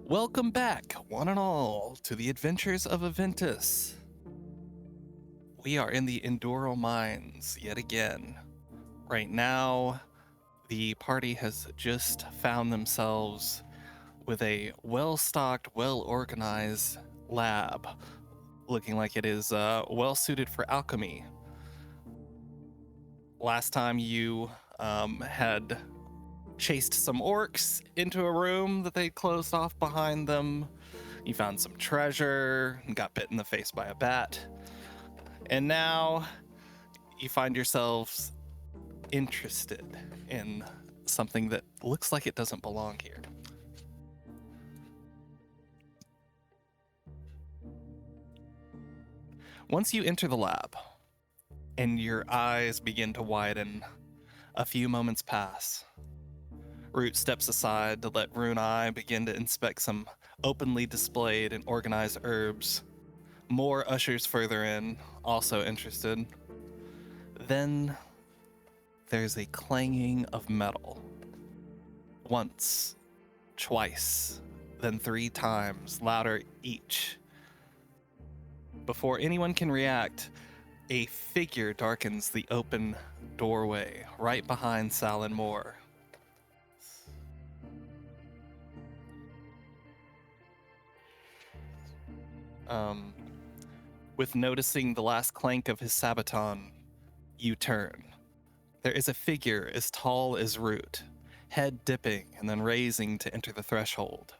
Welcome back, one and all, to the adventures of Aventus. We are in the Enduro Mines yet again. Right now, the party has just found themselves with a well-stocked, well-organized lab, looking like it is well-suited for alchemy. Last time you had chased some orcs into a room that they closed off behind them. You found some treasure and got bit in the face by a bat. And now you find yourselves interested in something that looks like it doesn't belong here. Once you enter the lab and your eyes begin to widen, a few moments pass. Root steps aside to let Rune Eye begin to inspect some openly displayed and organized herbs. More ushers further in, also interested. Then there's a clanging of metal. Once, twice, then 3 times, louder each. Before anyone can react, a figure darkens the open doorway right behind Sal and Moore. With noticing the last clank of his sabaton, you turn. There is a figure as tall as Root, head dipping and then raising to enter the threshold.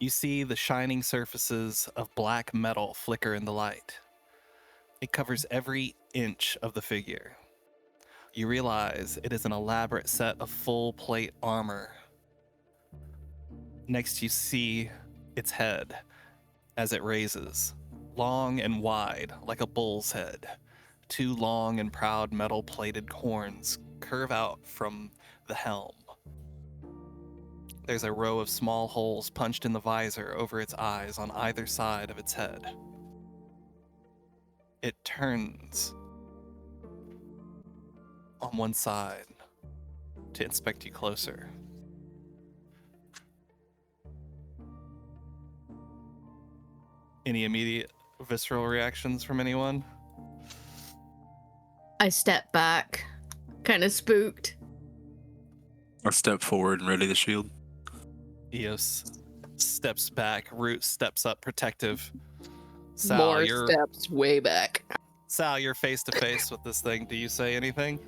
You see the shining surfaces of black metal flicker in the light. It covers every inch of the figure. You realize it is an elaborate set of full plate armor. Next you see its head as it raises, long and wide like a bull's head. 2 long and proud metal-plated horns curve out from the helm. There's a row of small holes punched in the visor over its eyes on either side of its head. It turns on one side to inspect you closer. Any immediate visceral reactions from anyone? I step back, kind of spooked. I step forward and ready the shield. Eos steps back. Root steps up, protective. More steps way back. Sal, you're face to face with this thing. Do you say anything?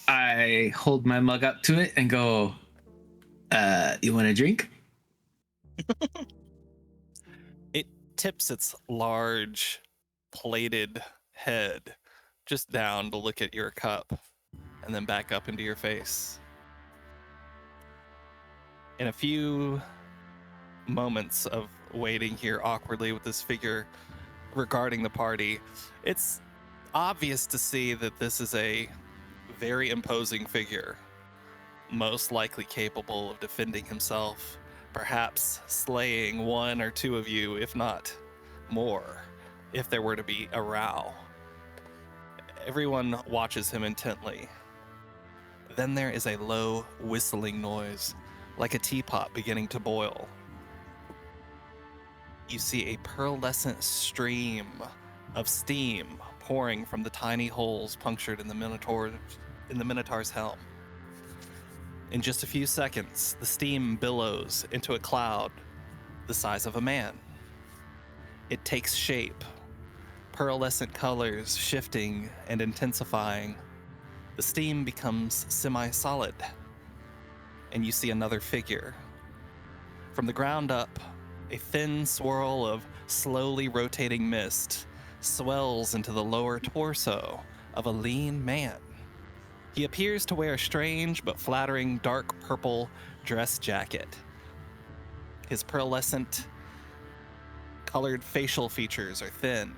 I hold my mug up to it and go, you want a drink? It tips its large, plated head just down to look at your cup and then back up into your face. In a few moments of waiting here awkwardly with this figure regarding the party, it's obvious to see that this is a very imposing figure, most likely capable of defending himself, perhaps slaying 1 or 2 of you, if not more, if there were to be a row. Everyone watches him intently. Then there is a low whistling noise, like a teapot beginning to boil. You see a pearlescent stream of steam pouring from the tiny holes punctured in the Minotaur's helm. In just a few seconds, the steam billows into a cloud the size of a man. It takes shape, pearlescent colors shifting and intensifying. The steam becomes semi-solid, and you see another figure. From the ground up, a thin swirl of slowly rotating mist swells into the lower torso of a lean man. He appears to wear a strange but flattering dark purple dress jacket. His pearlescent colored facial features are thin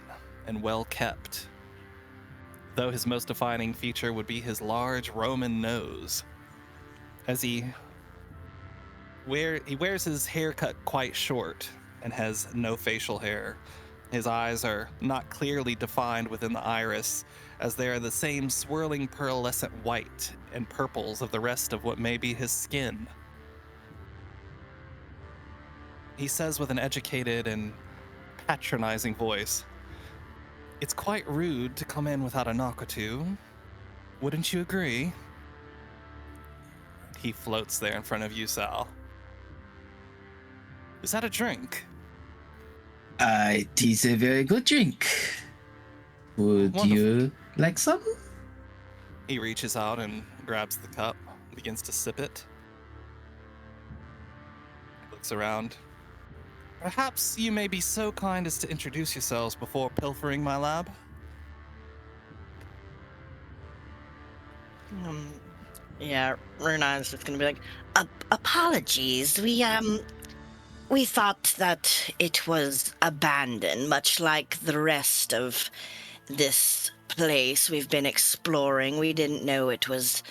and well kept, though his most defining feature would be his large Roman nose. As he wears his hair cut quite short and has no facial hair. His eyes are not clearly defined within the iris, as they are the same swirling pearlescent white and purples of the rest of what may be his skin. he says with an educated and patronizing voice, "It's quite rude to come in without a knock or two. Wouldn't you agree?" He floats there in front of you, Sal. "Is that a drink?" It is a very good drink. Would Wonderful. you like some? He reaches out and grabs the cup, begins to sip it. Looks around. "Perhaps you may be so kind as to introduce yourselves before pilfering my lab?" Yeah, Runa's just gonna be like, apologies. We thought that it was abandoned, much like the rest of this place we've been exploring. We didn't know it was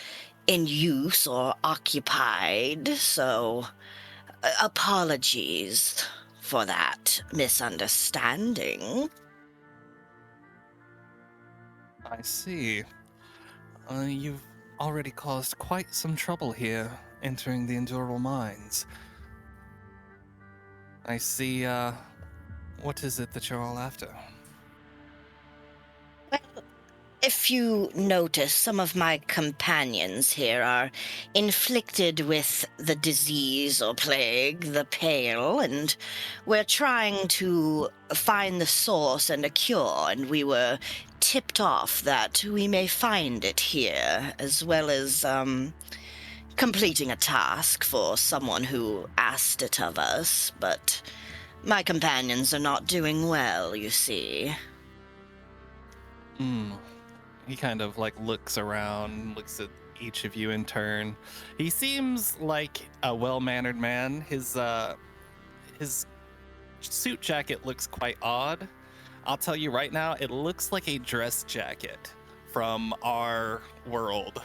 in use or occupied, so apologies for that misunderstanding. I see. You've already caused quite some trouble here, entering the Endurable Mines. I see, what is it that you're all after? Well, if you notice, some of my companions here are inflicted with the disease or plague, the Pale, and we're trying to find the source and a cure, and we were tipped off that we may find it here, as well as, completing a task for someone who asked it of us, but my companions are not doing well, you see. He kind of like looks around, looks at each of you in turn. He seems like a well-mannered man. His suit jacket looks quite odd. I'll tell you right now, it looks like a dress jacket from our world.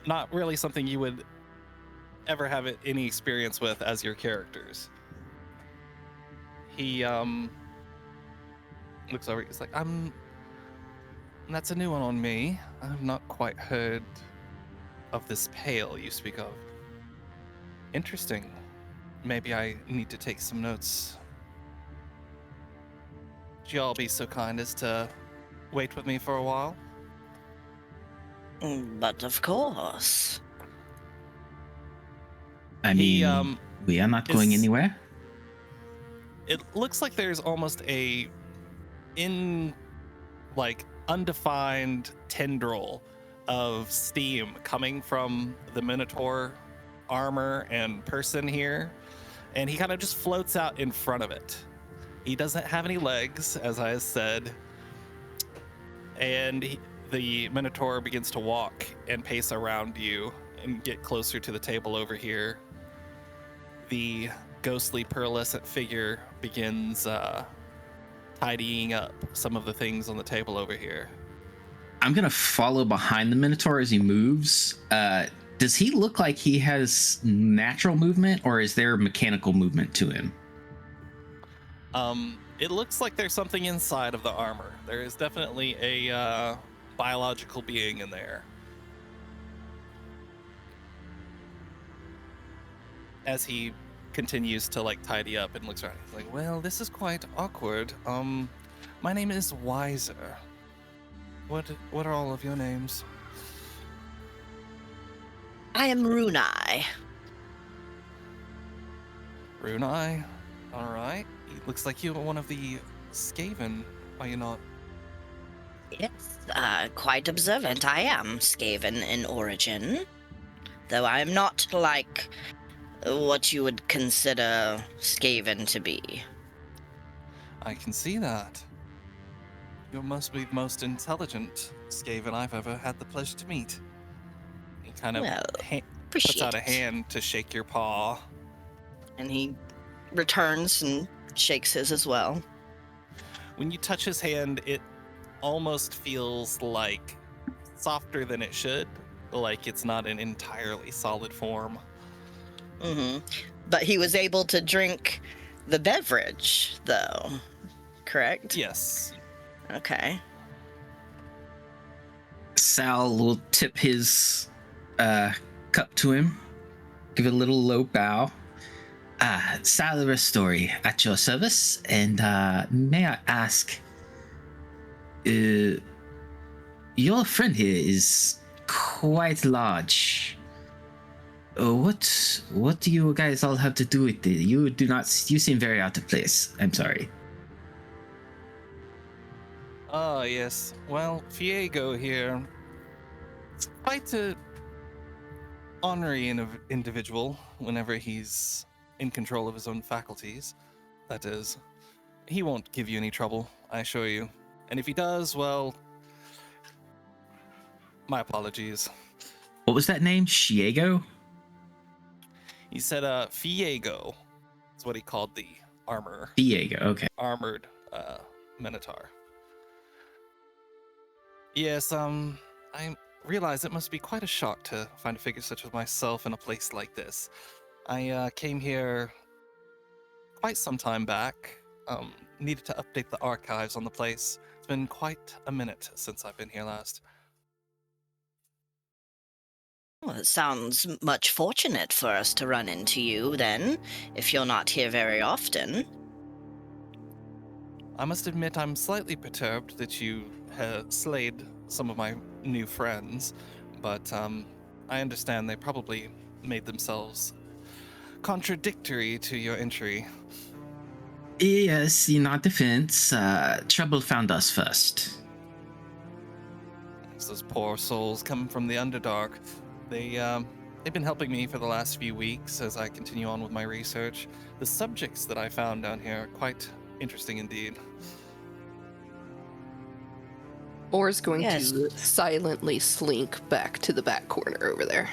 Not really something you would ever have any experience with as your characters. He looks over. He's like, That's a new one on me. I've not quite heard of this Pale you speak of. Interesting. Maybe I need to take some notes. Would you all be so kind as to wait with me for a while?" But of course. I He, mean, we are not going is- anywhere. It looks like there's almost undefined tendril of steam coming from the Minotaur armor and person here, and he kind of just floats out in front of it. He doesn't have any legs, as I said, and the Minotaur begins to walk and pace around you and get closer to the table over here. The ghostly pearlescent figure begins tidying up some of the things on the table over here. I'm gonna follow behind the Minotaur as he moves. Does he look like he has natural movement, or is there mechanical movement to him? It looks like there's something inside of the armor. There is definitely a biological being in there. As he continues to like tidy up and looks around, he's like, "Well, this is quite awkward. My name is Wiser. What are all of your names?" I am Runai. "Runai? All right. It looks like you're one of the Skaven, are you not?" Yes, quite observant. I am Skaven in origin, though I am not like what you would consider Skaven to be. "I can see that. You must be the most intelligent Skaven I've ever had the pleasure to meet." He kind of Well, puts appreciate out a it. hand to shake your paw. And he returns and shakes his as well. When you touch his hand, it almost feels like softer than it should, like it's not an entirely solid form. But he was able to drink the beverage, though, correct? Yes. Okay. Sal will tip his cup to him. give a little low bow. Salary story at your service, and may I ask, your friend here is quite large. What do you guys all have to do with it? You seem very out of place. I'm sorry. Ah, yes. Well, Fiego here is quite a ornery individual whenever he's in control of his own faculties. That is, he won't give you any trouble, I assure you. And if he does, well, my apologies. What was that name? Shiego? He said, Fiego is what he called the armored Minotaur. Yes, I realize it must be quite a shock to find a figure such as myself in a place like this. I came here quite some time back. Needed to update the archives on the place. It's been quite a minute since I've been here last. Well, it sounds much fortunate for us to run into you, then, if you're not here very often. I must admit I'm slightly perturbed that you have slayed some of my new friends, but I understand they probably made themselves contradictory to your entry. Yes, in our defense, trouble found us first. It's those poor souls coming from the Underdark. They've been helping me for the last few weeks as I continue on with my research. The subjects that I found down here are quite interesting indeed. Or's going to silently slink back to the back corner over there.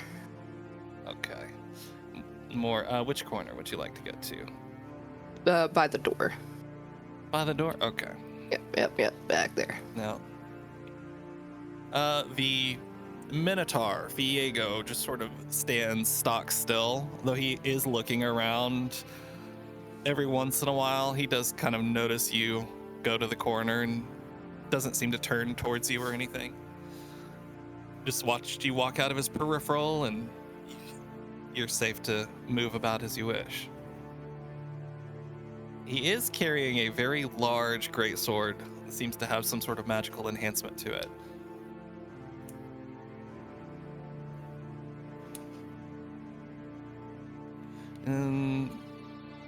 Okay. More, which corner would you like to get to? By the door. By the door? Okay. Yep, back there. Now, the Minotaur, Fiego, just sort of stands stock still, though he is looking around every once in a while. He does kind of notice you go to the corner and doesn't seem to turn towards you or anything. Just watched you walk out of his peripheral, and you're safe to move about as you wish. He is carrying a very large greatsword that seems to have some sort of magical enhancement to it.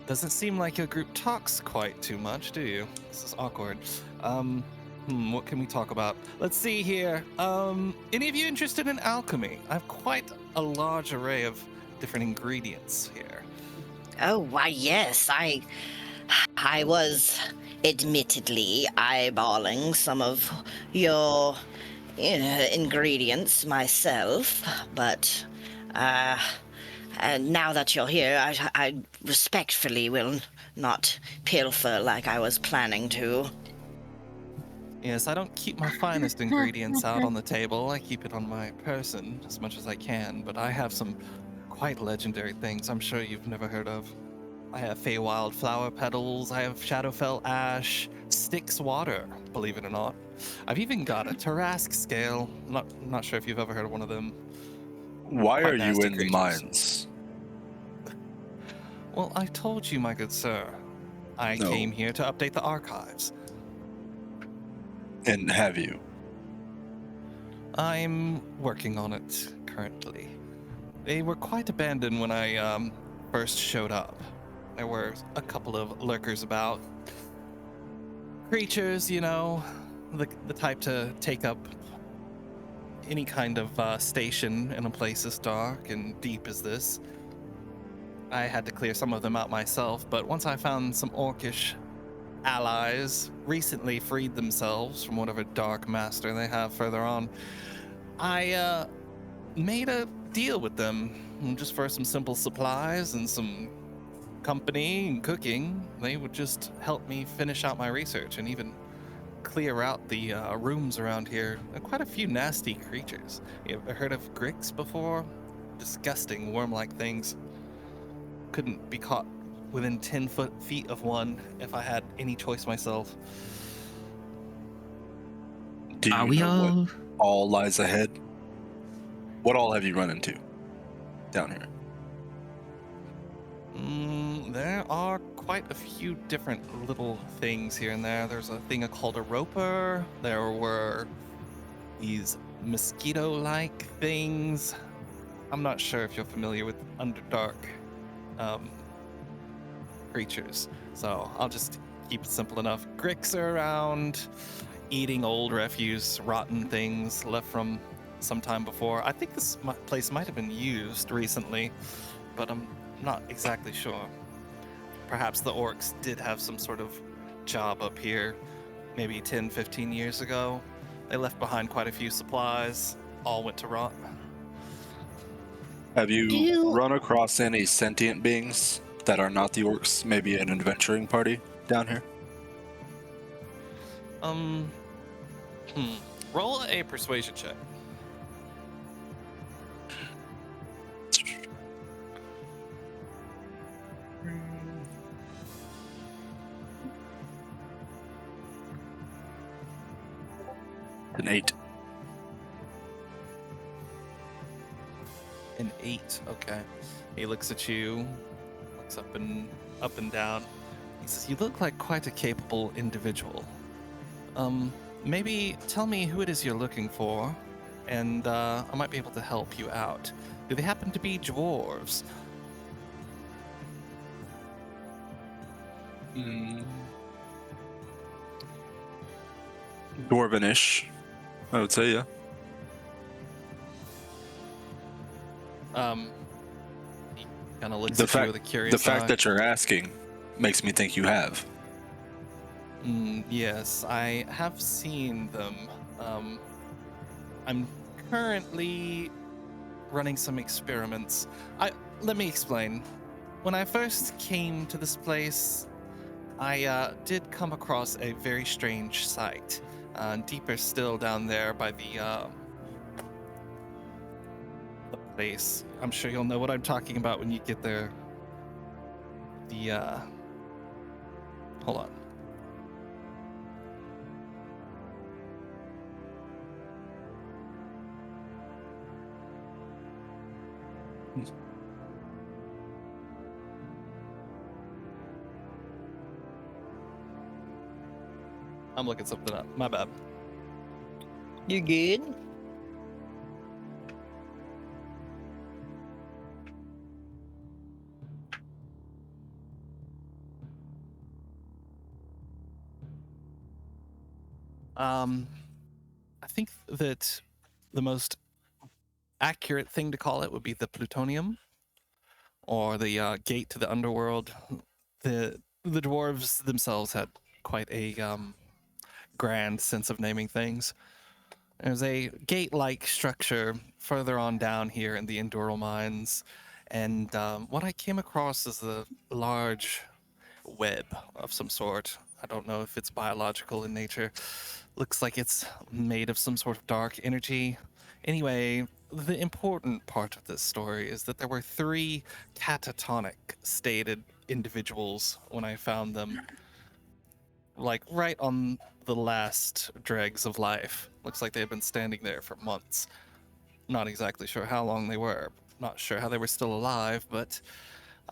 Doesn't seem like your group talks quite too much, do you? This is awkward. What can we talk about? Let's see here. Any of you interested in alchemy? I have quite a large array of different ingredients here. Oh, why, yes. I was admittedly eyeballing some of your ingredients myself, but now that you're here, I respectfully will not pilfer like I was planning to. Yes, I don't keep my finest ingredients out on the table. I keep it on my person as much as I can, but I have some quite legendary things I'm sure you've never heard of. I have Feywild flower petals, I have Shadowfell ash, Styx water, believe it or not. I've even got a Tarask scale. Not sure if you've ever heard of one of them. Why Quite are you nasty in the creatures. mines? Well, I told you, my good sir. I No. came here to update the archives. And have you? I'm working on it currently. They were quite abandoned when I first showed up. There were a couple of lurkers about. Creatures, you know, the type to take up any kind of station in a place as dark and deep as this. I had to clear some of them out myself, but once I found some orcish allies recently freed themselves from whatever dark master they have further on, I made a deal with them just for some simple supplies and some company and cooking. They would just help me finish out my research and even clear out the rooms around here. There are quite a few nasty creatures. You ever heard of Grix before? Disgusting worm-like things. Couldn't be caught within 10 feet of one if I had any choice myself. Do Are you we know all? what all lies ahead? What all have you run into down here? There are quite a few different little things here and there. There's a thing called a roper. There were these mosquito-like things. I'm not sure if you're familiar with Underdark um, creatures, so I'll just keep it simple enough. Gricks are around, eating old refuse, rotten things left from some time before. I think this place might have been used recently, but I'm not exactly sure. Perhaps the orcs did have some sort of job up here maybe 10, 15 years ago. They left behind quite a few supplies, all went to rot. Have you You- run across any sentient beings that are not the orcs? Maybe an adventuring party down here? Um, Roll a persuasion check. An 8. An 8, okay. He looks at you, looks up and down. He says, "You look like quite a capable individual. Maybe tell me who it is you're looking for, and I might be able to help you out. Do they happen to be dwarves?" Dwarvenish, I would say, yeah. He kind of looks The at you fact, with a curious the fact eye. that you're asking makes me think you have. Yes, I have seen them. I'm currently running some experiments. Let me explain. When I first came to this place, I did come across a very strange sight. Deeper still down there by the place. I'm sure you'll know what I'm talking about when you get there. Hold on. I'm looking something up. My bad. You good? I think that the most accurate thing to call it would be the plutonium, or the gate to the underworld. The dwarves themselves had quite a grand sense of naming things. There's a gate-like structure further on down here in the Endural Mines, and what I came across is a large web of some sort. I don't know if it's biological in nature. Looks like it's made of some sort of dark energy. Anyway, the important part of this story is that there were 3 catatonic stated individuals when I found them, like right on the last dregs of life. Looks like they had been standing there for months. Not exactly sure how long they were. Not sure how they were still alive, but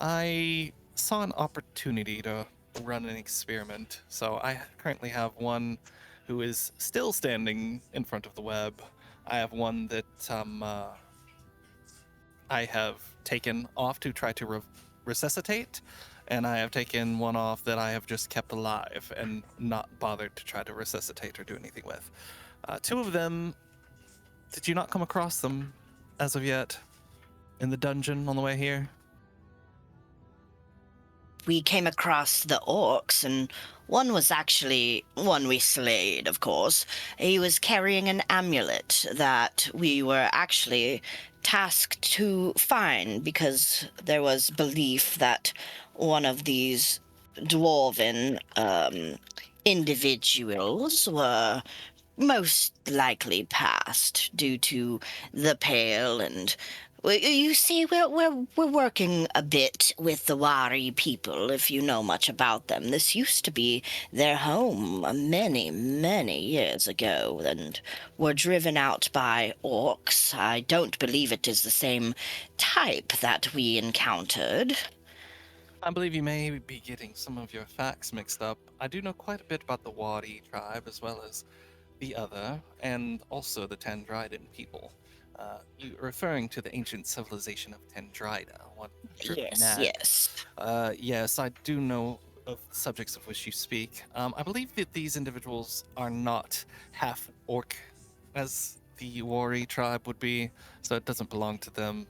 I saw an opportunity to run an experiment. So I currently have one who is still standing in front of the web. I have one that I have taken off to try to resuscitate, and I have taken one off that I have just kept alive and not bothered to try to resuscitate or do anything with. 2 of them, did you not come across them as of yet in the dungeon on the way here? We came across the orcs, and one was actually one we slayed, of course. He was carrying an amulet that we were actually tasked to find because there was belief that one of these dwarven individuals were most likely past due to the pale and you see we're working a bit with the Wari people, if you know much about them. This used to be their home many years ago and were driven out by orcs. I don't believe it is the same type that we encountered. I believe you may be getting some of your facts mixed up. I do know quite a bit about the Wadi tribe as well as the other, and also the Tandridan people. You're referring to the ancient civilization of Tandrida, one Yes, Nag. yes. Yes, I do know of the subjects of which you speak. I believe that these individuals are not half orc as the Wari tribe would be, so it doesn't belong to them.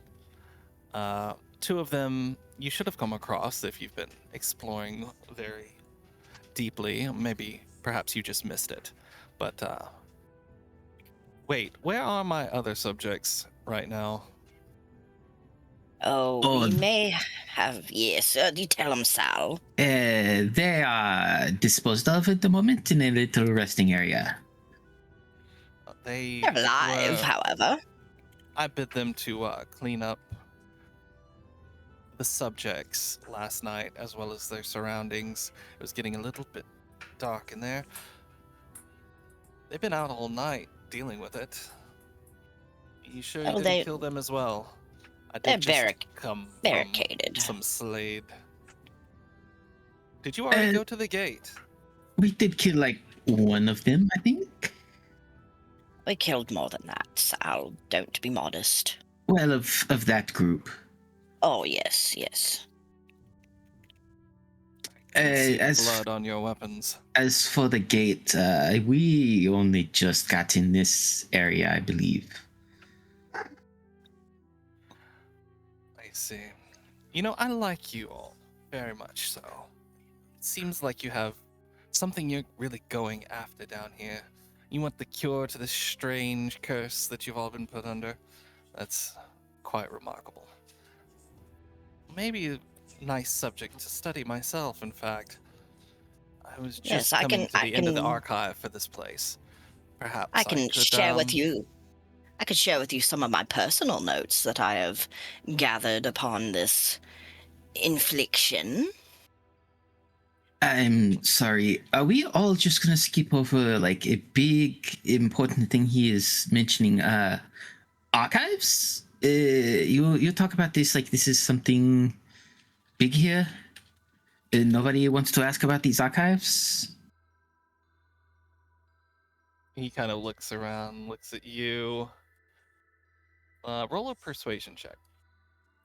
Two of them you should have come across if you've been exploring very deeply. Maybe, perhaps you just missed it. But wait, where are my other subjects right now? Oh, Oh, we may have. Yes, you tell them, Sal. they are disposed of at the moment in a little resting area. They They're alive, were. however. I bid them to clean up the subjects last night as well as their surroundings. It was getting a little bit dark in there. They've been out all night dealing with it. You sure you Oh, didn't kill them as well? I they're did just come from barricaded. some Slade. Did you already Uh, go to the gate? We did kill like one of them, I think. We killed more than that, Sal. Don't be modest. Well, of that group. Oh, yes, yes. I can see As blood on your weapons. as for the gate, we only just got in this area, I believe. I see. You know, I like you all very much so. It seems like you have something you're really going after down here. You want the cure to this strange curse that you've all been put under. That's quite remarkable. Maybe a nice subject to study myself, in fact. I was just Yes, I coming can- to I the end of the can- archive for this place. Perhaps I can could, share with you. I could share with you some of my personal notes that I have gathered upon this infliction. I'm sorry. Are we all just gonna skip over like a big important thing he is mentioning? Archives? You talk about this like this is something big here. Nobody wants to ask about these archives. He kind of looks around, looks at you. Roll a persuasion check.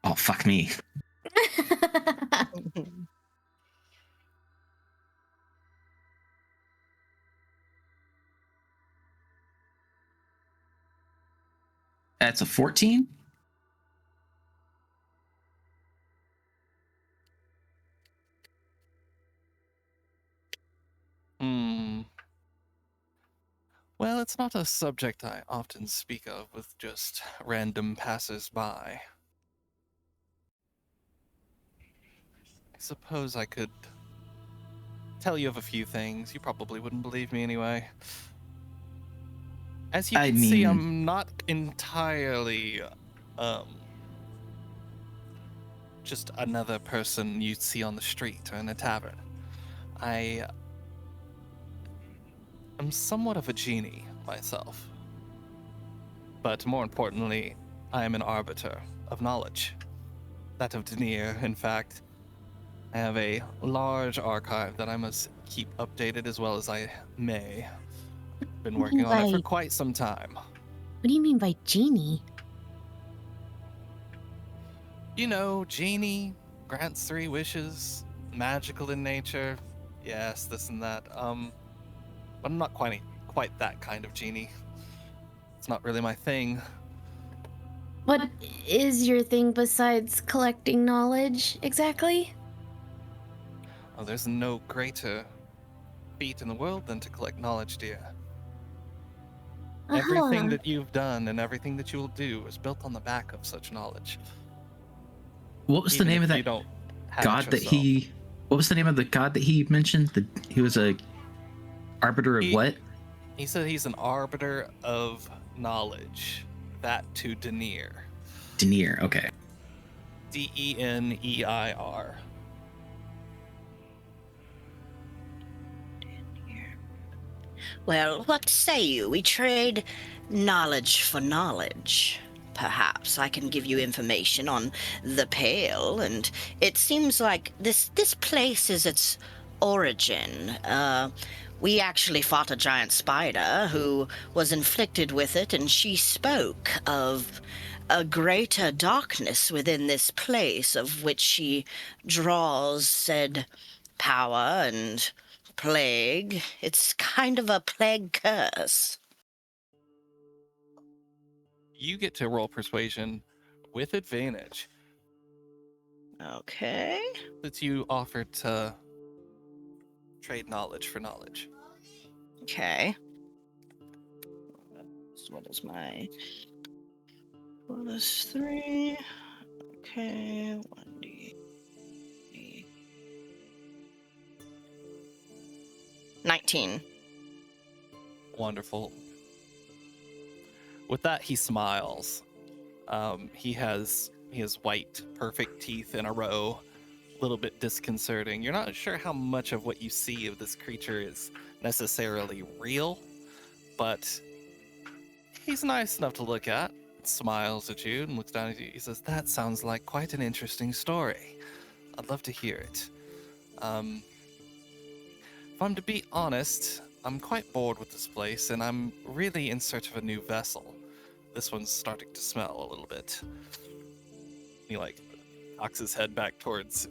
Oh fuck me. That's a 14. Hmm. Well, it's not a subject I often speak of with just random passers-by. I suppose I could tell you of a few things. You probably wouldn't believe me anyway. As you I can see, mean- I'm not entirely, just another person you'd see on the street or in a tavern. I am somewhat of a genie myself. But more importantly, I am an arbiter of knowledge. That of Denier, in fact. I have a large archive that I must keep updated as well as I may. Been working on it for quite some time. What do you mean by genie? You know, genie grants 3 wishes, magical in nature. Yes, this and that. But I'm not quite that kind of genie. It's not really my thing. What is your thing besides collecting knowledge exactly? Oh, there's no greater feat in the world than to collect knowledge, dear. Everything that you've done and everything that you will do is built on the back of such knowledge. What was the name of You that don't have god it that yourself. he? What was the name of the god that he mentioned? That he was a arbiter of He- what? He said he's an arbiter of knowledge. That to Denier. Denier. Okay. Deneir. Well, what say you? We trade knowledge for knowledge. perhaps I can give you information on the Pale, and it seems like this place is its origin. We actually fought a giant spider who was inflicted with it, and she spoke of a greater darkness within this place, of which she draws said power and plague. It's kind of a plague curse. You get to roll persuasion with advantage. Okay. Since you offered to trade knowledge for knowledge. Okay. So what is my +3? Okay, 1d. 19. Wonderful. With that, he smiles. He has white, perfect teeth in a row. A little bit disconcerting. You're not sure how much of what you see of this creature is necessarily real, but he's nice enough to look at. Smiles at you and looks down at you. He says, "That sounds like quite an interesting story. I'd love to hear it. If I'm to be honest, I'm quite bored with this place, and I'm really in search of a new vessel. This one's starting to smell a little bit." He cocks his head back towards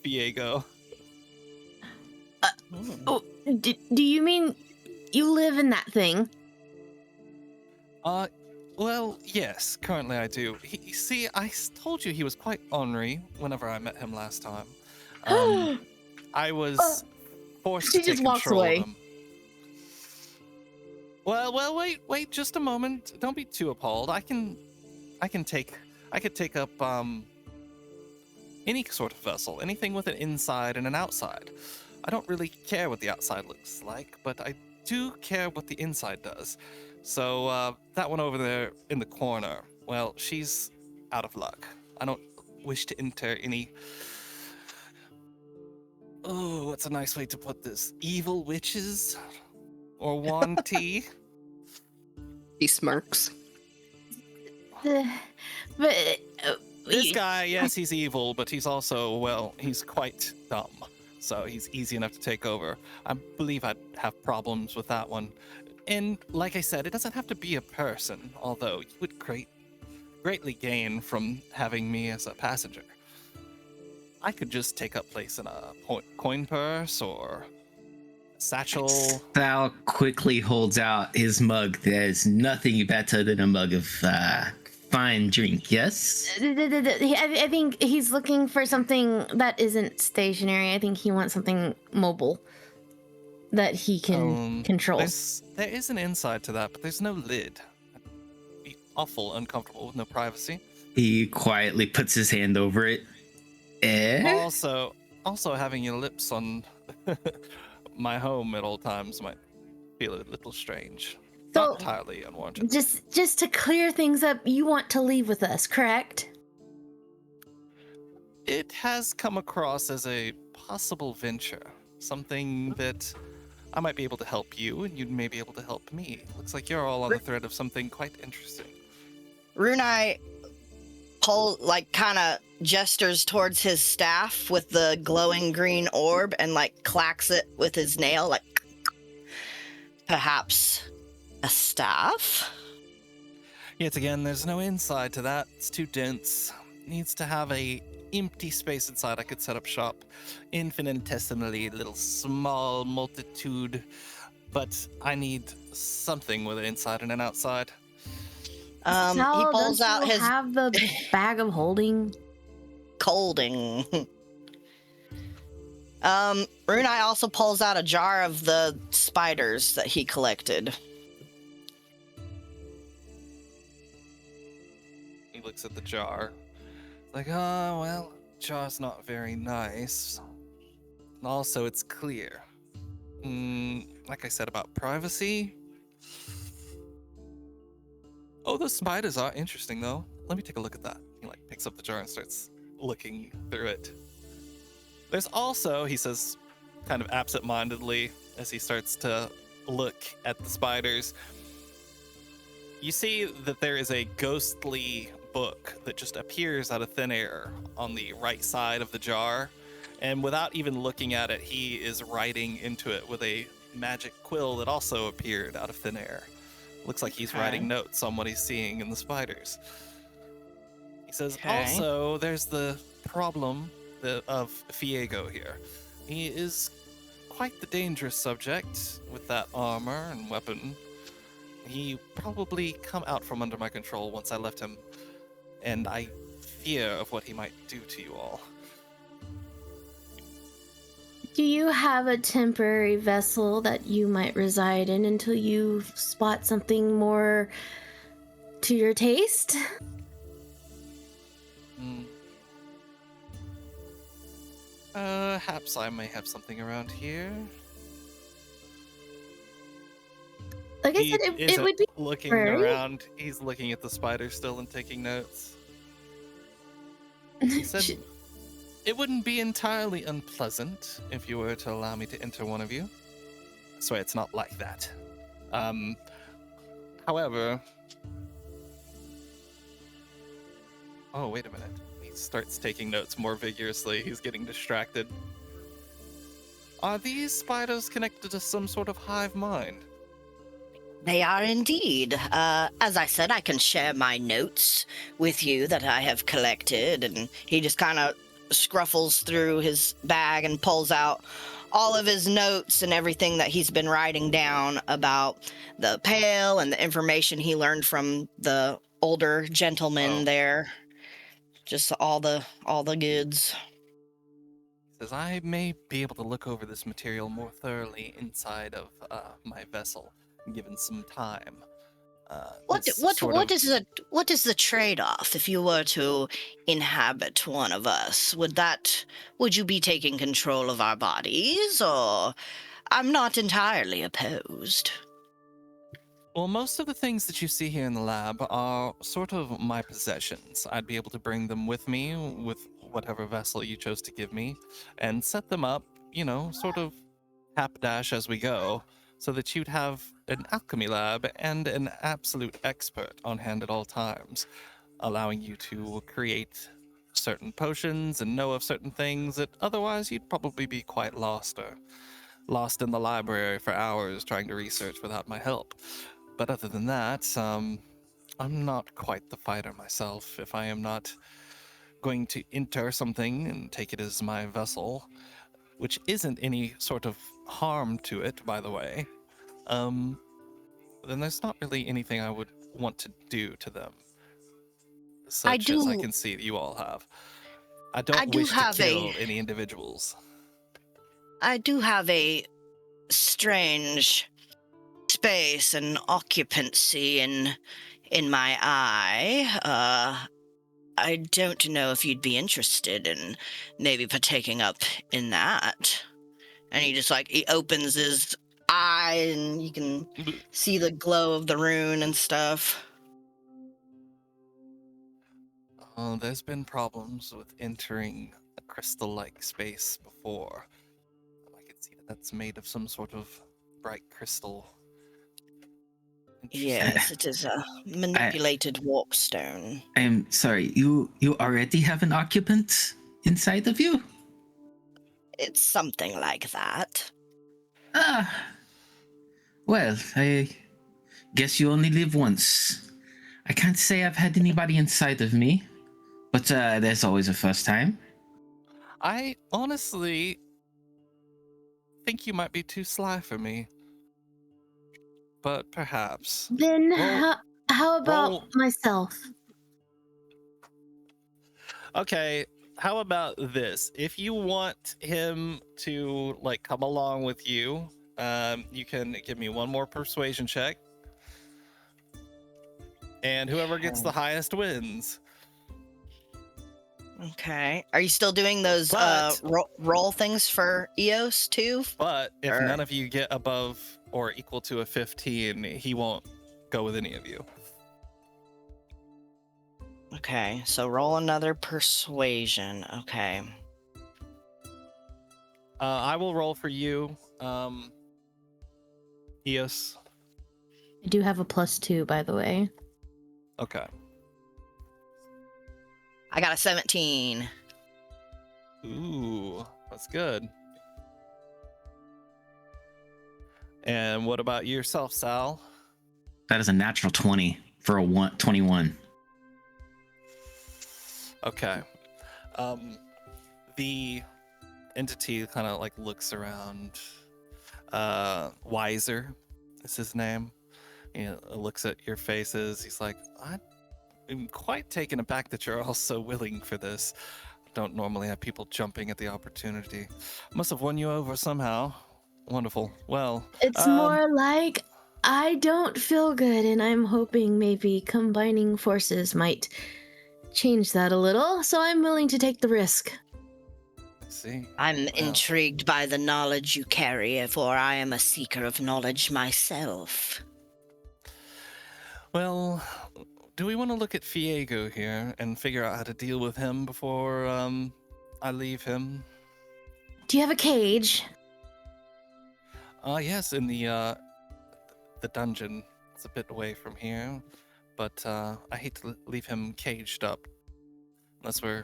Viego. Oh, do you mean you live in that thing? Well, yes, currently I do. See, I told you he was quite ornery whenever I met him last time. I was forced She to just take walks control away. of him. Well, wait just a moment. Don't be too appalled. I could take up any sort of vessel, anything with an inside and an outside. I don't really care what the outside looks like, but I do care what the inside does. So that one over there in the corner, well, she's out of luck. I don't wish to enter any, oh, what's a nice way to put this? Evil witches or wanty. He smirks. But This guy, yes, he's evil, but he's also, well, he's quite dumb. So he's easy enough to take over. I believe I'd have problems with that one. And like I said, it doesn't have to be a person, although you would greatly gain from having me as a passenger. I could just take up place in a coin purse or satchel. Sal quickly holds out his mug. There's nothing better than a mug of fine drink, yes? I think he's looking for something that isn't stationary. I think he wants something mobile that he can control. There is an inside to that, but there's no lid. I'd be awful uncomfortable with no privacy. He quietly puts his hand over it. Also having your lips on my home at all times might feel a little strange. So, not entirely unwarranted. Just to clear things up, you want to leave with us, correct? It has come across as a possible venture, something that I might be able to help you, and you may be able to help me. Looks like you're all on the thread of something quite interesting. Runai kind of gestures towards his staff with the glowing green orb and clacks it with his nail, perhaps a staff? Yet again, there's no inside to that. It's too dense. Needs to have a empty space inside I could set up shop. Infinitesimally little small multitude. But I need something with an inside and an outside. He pulls out his have the bag of holding. Colding. Runai also pulls out a jar of the spiders that he collected. He looks at the jar. Like, oh, well, jar's not very nice. And also, it's clear. Like I said about privacy. Oh, the spiders are interesting, though. Let me take a look at that. He picks up the jar and starts looking through it. There's also, he says, kind of absent-mindedly, as he starts to look at the spiders, You see that there is a ghostly book that just appears out of thin air on the right side of the jar, and without even looking at it, he is writing into it with a magic quill that also appeared out of thin air. Looks like he's Okay. writing notes on what he's seeing in the spiders. He says, Okay. also, there's the problem of Fiego here. He is quite the dangerous subject with that armor and weapon. He probably come out from under my control once I left him, and I fear of what he might do to you all. Do you have a temporary vessel that you might reside in until you spot something more to your taste? Perhaps I may have something around here. Like I He said, it isn't would be looking temporary. around. He's looking at the spider still and taking notes. He said, it wouldn't be entirely unpleasant if you were to allow me to enter one of you. I swear it's not like that. However... Oh, wait a minute. He starts taking notes more vigorously. He's getting distracted. Are these spiders connected to some sort of hive mind? They are indeed. As I said, I can share my notes with you that I have collected. And he just kind of scruffles through his bag and pulls out all of his notes and everything that he's been writing down about the Pale and the information he learned from the older gentleman there. Just all the goods. He says, I may be able to look over this material more thoroughly inside of my vessel, given some time. What is the trade-off if you were to inhabit one of us? Would you be taking control of our bodies, or I'm not entirely opposed. Well, most of the things that you see here in the lab are sort of my possessions. I'd be able to bring them with me, with whatever vessel you chose to give me, and set them up, sort of hapdash as we go, so that you'd have an alchemy lab and an absolute expert on hand at all times, allowing you to create certain potions and know of certain things that otherwise you'd probably be quite lost in the library for hours trying to research without my help. But other than that, I'm not quite the fighter myself. If I am not going to enter something and take it as my vessel, which isn't any sort of harm to it, by the way, then there's not really anything I would want to do to them, such as I can see that you all have. I don't wish to kill any individuals. I do have a strange space and occupancy in my eye. I don't know if you'd be interested in maybe partaking up in that. And he opens his eye and you can see the glow of the rune and stuff. There's been problems with entering a crystal-like space before. I can see that that's made of some sort of bright crystal. Yes, it is a manipulated warpstone. I am sorry, you already have an occupant inside of you? It's something like that. Well, I guess you only live once. I can't say I've had anybody inside of me, but there's always a first time. I honestly think you might be too sly for me. But perhaps. Then how about myself? Okay, how about this? If you want him to come along with you, you can give me one more persuasion check. And whoever gets the highest wins. Okay. Are you still doing those roll things for Eos too? But if none of you get above or equal to a 15, he won't go with any of you. Okay, so roll another persuasion. Okay. I will roll for you, Eos. I do have a +2, by the way. Okay. I got a 17. Ooh, that's good. And what about yourself, Sal? That is a natural 20 for a 21. Okay. The entity kind of like looks around. Wiser is his name. Looks at your faces. He's like, I'm quite taken aback that you're all so willing for this. Don't normally have people jumping at the opportunity. Must have won you over somehow. Wonderful. Well, It's more like I don't feel good, and I'm hoping maybe combining forces might change that a little, so I'm willing to take the risk. see. I'm Well, intrigued by the knowledge you carry, for I am a seeker of knowledge myself. Well, do we want to look at Fiego here and figure out how to deal with him before I leave him? Do you have a cage? Yes, in the dungeon. It's a bit away from here, but I hate to leave him caged up. Unless we're...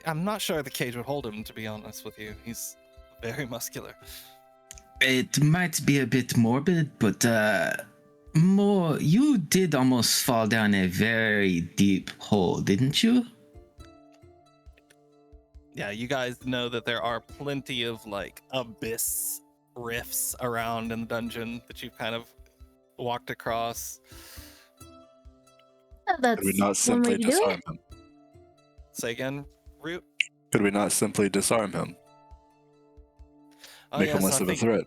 I'm not sure the cage would hold him, to be honest with you. He's very muscular. It might be a bit morbid, but more. You did almost fall down a very deep hole, didn't you? Yeah, you guys know that there are plenty of like abyss rifts around in the dungeon that you've kind of walked across. Oh, that's Could we not one way simply to do disarm it. him? Say again, Root? Could we not simply disarm him? Make him yes, less I of a think threat.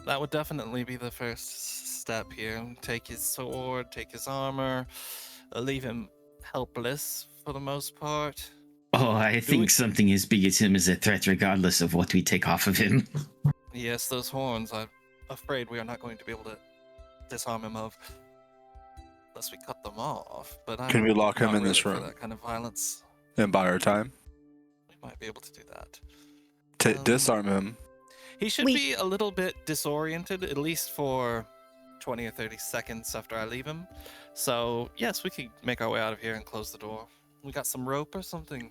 that would definitely be the first step here. Take his sword, take his armor, leave him helpless for the most part. Oh, I think something as big as him is a threat, regardless of what we take off of him. Yes, those horns, I'm afraid we are not going to be able to disarm him of unless we cut them off. But Can we lock him not in this really room? for that kind of violence. And buy our time? We might be able to do that. Disarm him. He should be a little bit disoriented, at least for 20 or 30 seconds after I leave him. So, yes, we could make our way out of here and close the door. We got some rope or something?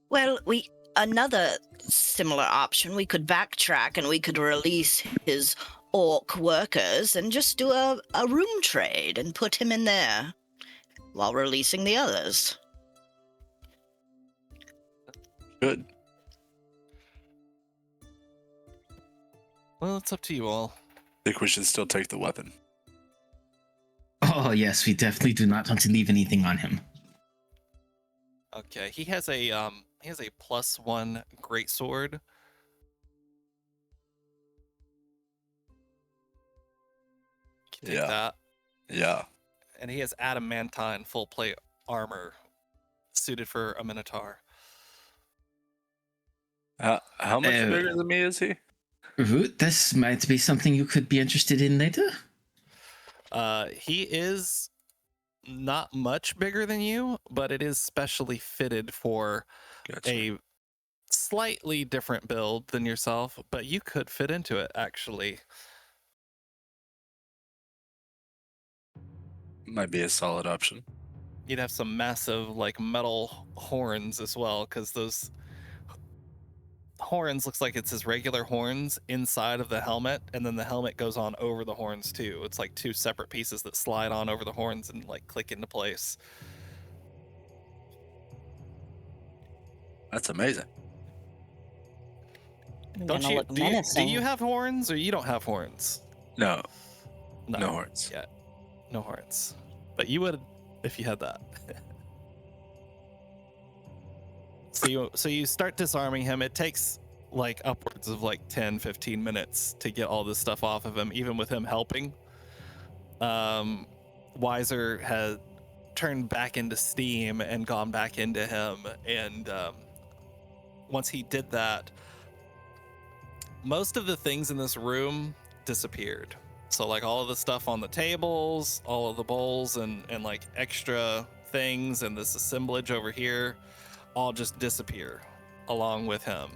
Well, another similar option, we could backtrack and we could release his orc workers and just do a room trade and put him in there while releasing the others. Good. Well, it's up to you all. I think we should still take the weapon. Oh, yes, we definitely do not want to leave anything on him. Okay, he has a +1 greatsword. Can take that. Yeah. And he has adamantine full plate armor suited for a minotaur. How much bigger than me is he? Root, this might be something you could be interested in later. He is not much bigger than you, but it is specially fitted for a slightly different build than yourself, but you could fit into it, actually. Might be a solid option. You'd have some massive, like, metal horns as well, because those horns looks like it's his regular horns inside of the helmet, and then the helmet goes on over the horns too. It's like two separate pieces that slide on over the horns and like click into place. That's amazing. Don't you? Do you have horns, or you don't have horns? No horns. Yeah, no horns. But you would if you had that. So you start disarming him. It takes like upwards of like 10-15 minutes to get all this stuff off of him, even with him helping. Wiser had turned back into steam and gone back into him, and once he did that, most of the things in this room disappeared. So like all of the stuff on the tables, all of the bowls and like extra things and this assemblage over here all just disappear along with him.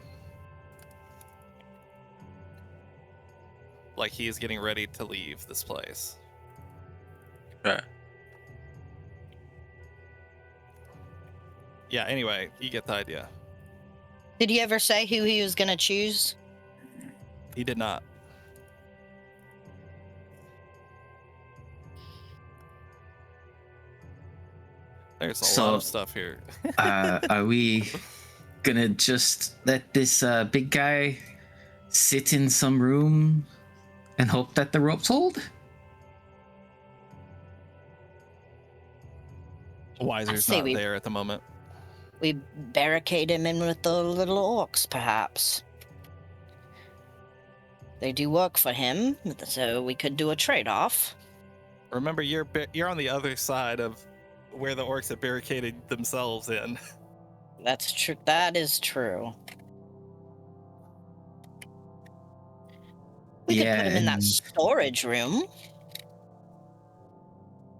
like he is getting ready to leave this place. Right. Yeah, anyway, you get the idea. Did he ever say who he was going to choose? He did not. There's a lot of stuff here. Are we gonna just let this big guy sit in some room and hope that the ropes hold? Weiser's say not we- there at the moment. We barricade him in with the little orcs, perhaps. They do work for him, so we could do a trade-off. Remember, you're on the other side of where the orcs have barricaded themselves in. That's true. That is true. We could put him in that and storage room.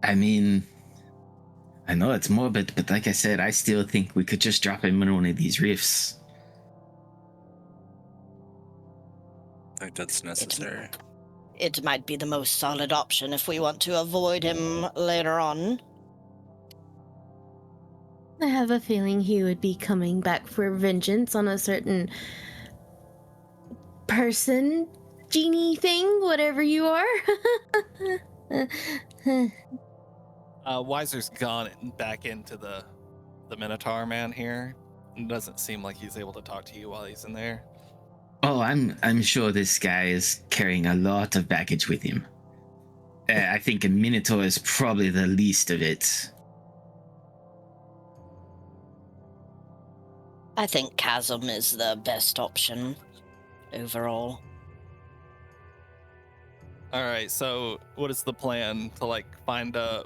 I mean, I know it's morbid, but like I said, I still think we could just drop him in one of these rifts. I think that's necessary. It might be the most solid option if we want to avoid him later on. I have a feeling he would be coming back for vengeance on a certain person, genie thing, whatever you are. Weiser's gone back into the Minotaur man here. It doesn't seem like he's able to talk to you while he's in there. Oh, I'm sure this guy is carrying a lot of baggage with him. I think a Minotaur is probably the least of it. I think Chasm is the best option overall. All right, so what is the plan to like find a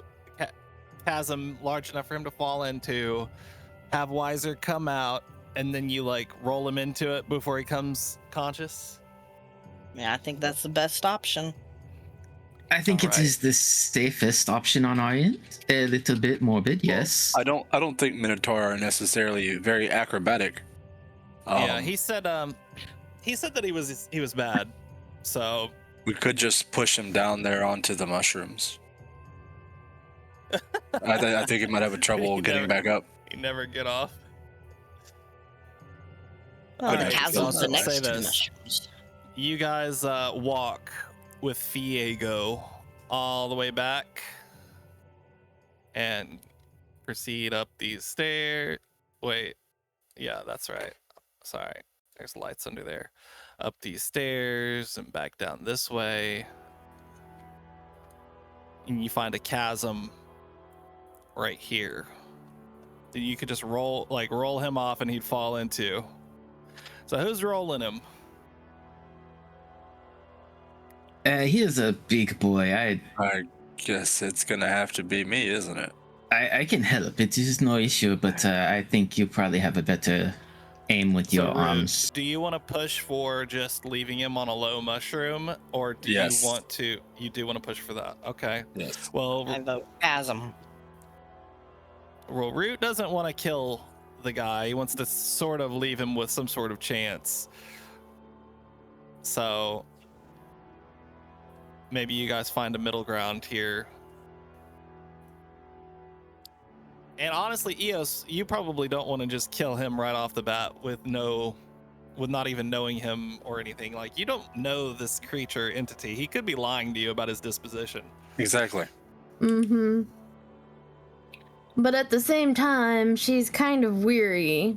chasm large enough for him to fall into, have Weiser come out, and then you like roll him into it before he comes conscious? Yeah, I think that's the best option. I think it Alright. is the safest option on our end. A little bit morbid, yes. I don't think Minotaur are necessarily very acrobatic. Yeah, he said that he was bad. So We could just push him down there onto the mushrooms. I think he might have a trouble You getting never- back up. he never get off. Well, the Alright, chasm's so next say to the this. mushrooms. You guys walk with Fiego all the way back and proceed up these stairs. Wait, yeah, that's right. Sorry, there's lights under there. Up these stairs and back down this way. And you find a chasm right here that you could just roll him off and he'd fall into. So who's rolling him? He is a big boy. I guess it's gonna have to be me, isn't it? I can help. It is no issue, but I think you probably have a better aim with your So, Root, arms. do you want to push for just leaving him on a low mushroom, or do Yes. you want to? You do want to push for that? Okay. Yes. Well, I vote chasm. Root doesn't want to kill the guy. He wants to sort of leave him with some sort of chance. So maybe you guys find a middle ground here. And honestly, Eos, you probably don't want to just kill him right off the bat with not even knowing him or anything. Like, you don't know this creature entity. He could be lying to you about his disposition. Exactly. Mm-hmm. But at the same time, she's kind of weary.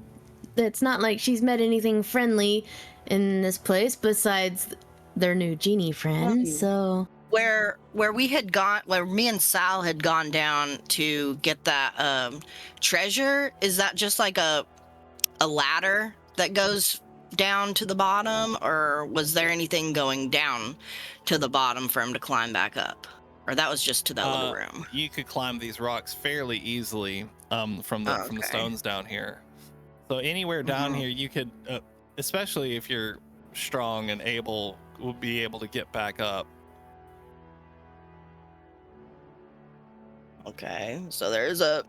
It's not like she's met anything friendly in this place besides their new genie friend, so... Where me and Sal had gone down to get that treasure, is that just like a ladder that goes down to the bottom, or was there anything going down to the bottom for him to climb back up? Or that was just to that little room? You could climb these rocks fairly easily from the Okay. stones down here. So anywhere down here, you could, especially if you're strong and able, will be able to get back up. Okay, so there's a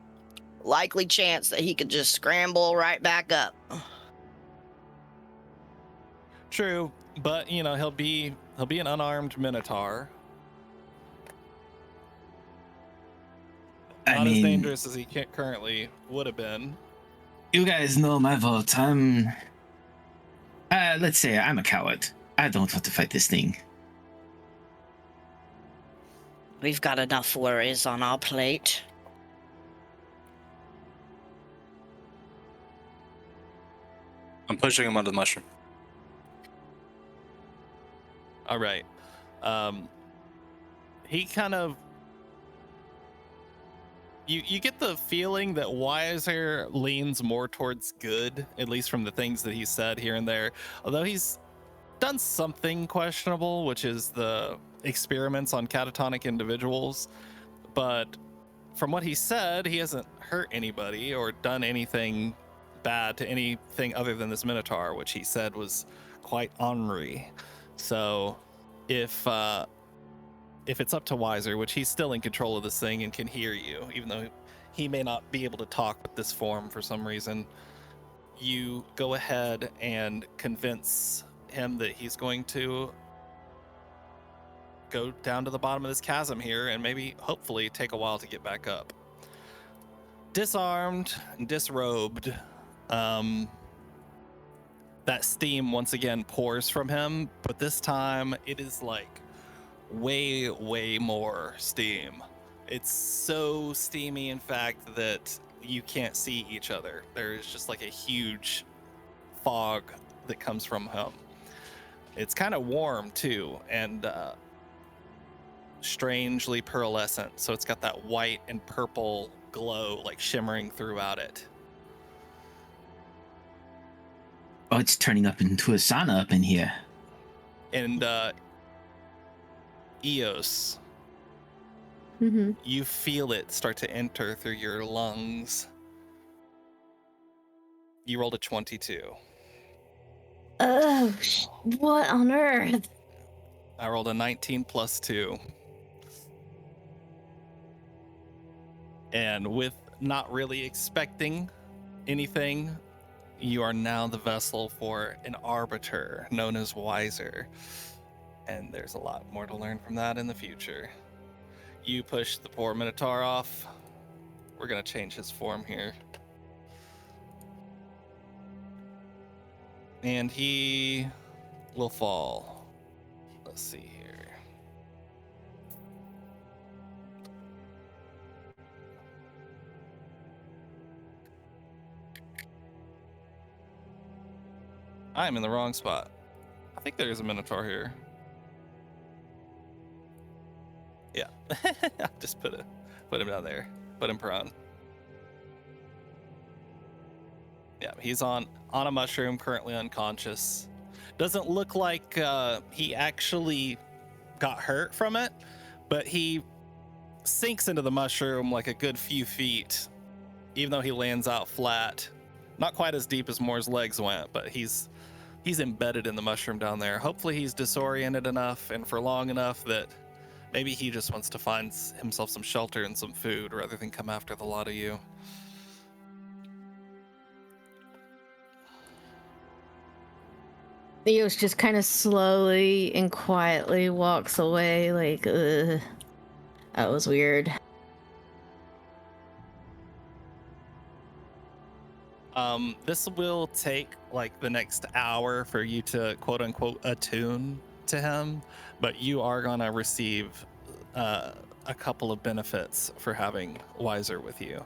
likely chance that he could just scramble right back up. True, but he'll be He'll be an unarmed minotaur. I Not as mean, dangerous as he currently would have been. you guys know my vault. Let's say I'm a coward. I don't want to fight this thing. We've got enough worries on our plate. I'm pushing him onto the mushroom. All right. He kind of... You get the feeling that Wiser leans more towards good, at least from the things that he said here and there. Although he's done something questionable, which is the experiments on catatonic individuals. But from what he said, he hasn't hurt anybody or done anything bad to anything other than this Minotaur, which he said was quite ornery. So if it's up to Wiser, which he's still in control of this thing and can hear you, even though he may not be able to talk with this form for some reason, you go ahead and convince him that he's going to go down to the bottom of this chasm here and maybe, hopefully, take a while to get back up. Disarmed and disrobed, that steam once again pours from him, but this time it is like way more steam. It's so steamy, in fact, that you can't see each other. There's just like a huge fog that comes from him. It's kind of warm too, and strangely pearlescent, so it's got that white and purple glow like shimmering throughout it. Oh, it's turning up into a sauna up in here. And Eos, Mm-hmm. you feel it start to enter through your lungs. You rolled a 22. Oh, what on earth? I rolled a 19 plus 2. And with not really expecting anything, you are now the vessel for an arbiter known as Wiser. And there's a lot more to learn from that in the future. You push the poor Minotaur off. We're going to change his form here. And he will fall. Let's see here. I'm in the wrong spot. I think there is a Minotaur here. Yeah. I'll just put him down there. Put him prone. Yeah, he's on a mushroom, currently unconscious. Doesn't look like he actually got hurt from it, but he sinks into the mushroom like a good few feet, even though he lands out flat. Not quite as deep as Moore's legs went, but he's embedded in the mushroom down there. Hopefully he's disoriented enough and for long enough that maybe he just wants to find himself some shelter and some food rather than come after the lot of you. Eos just kind of slowly and quietly walks away, like, that was weird. This will take like the next hour for you to quote unquote attune to him, but you are gonna receive a couple of benefits for having Wiser with you.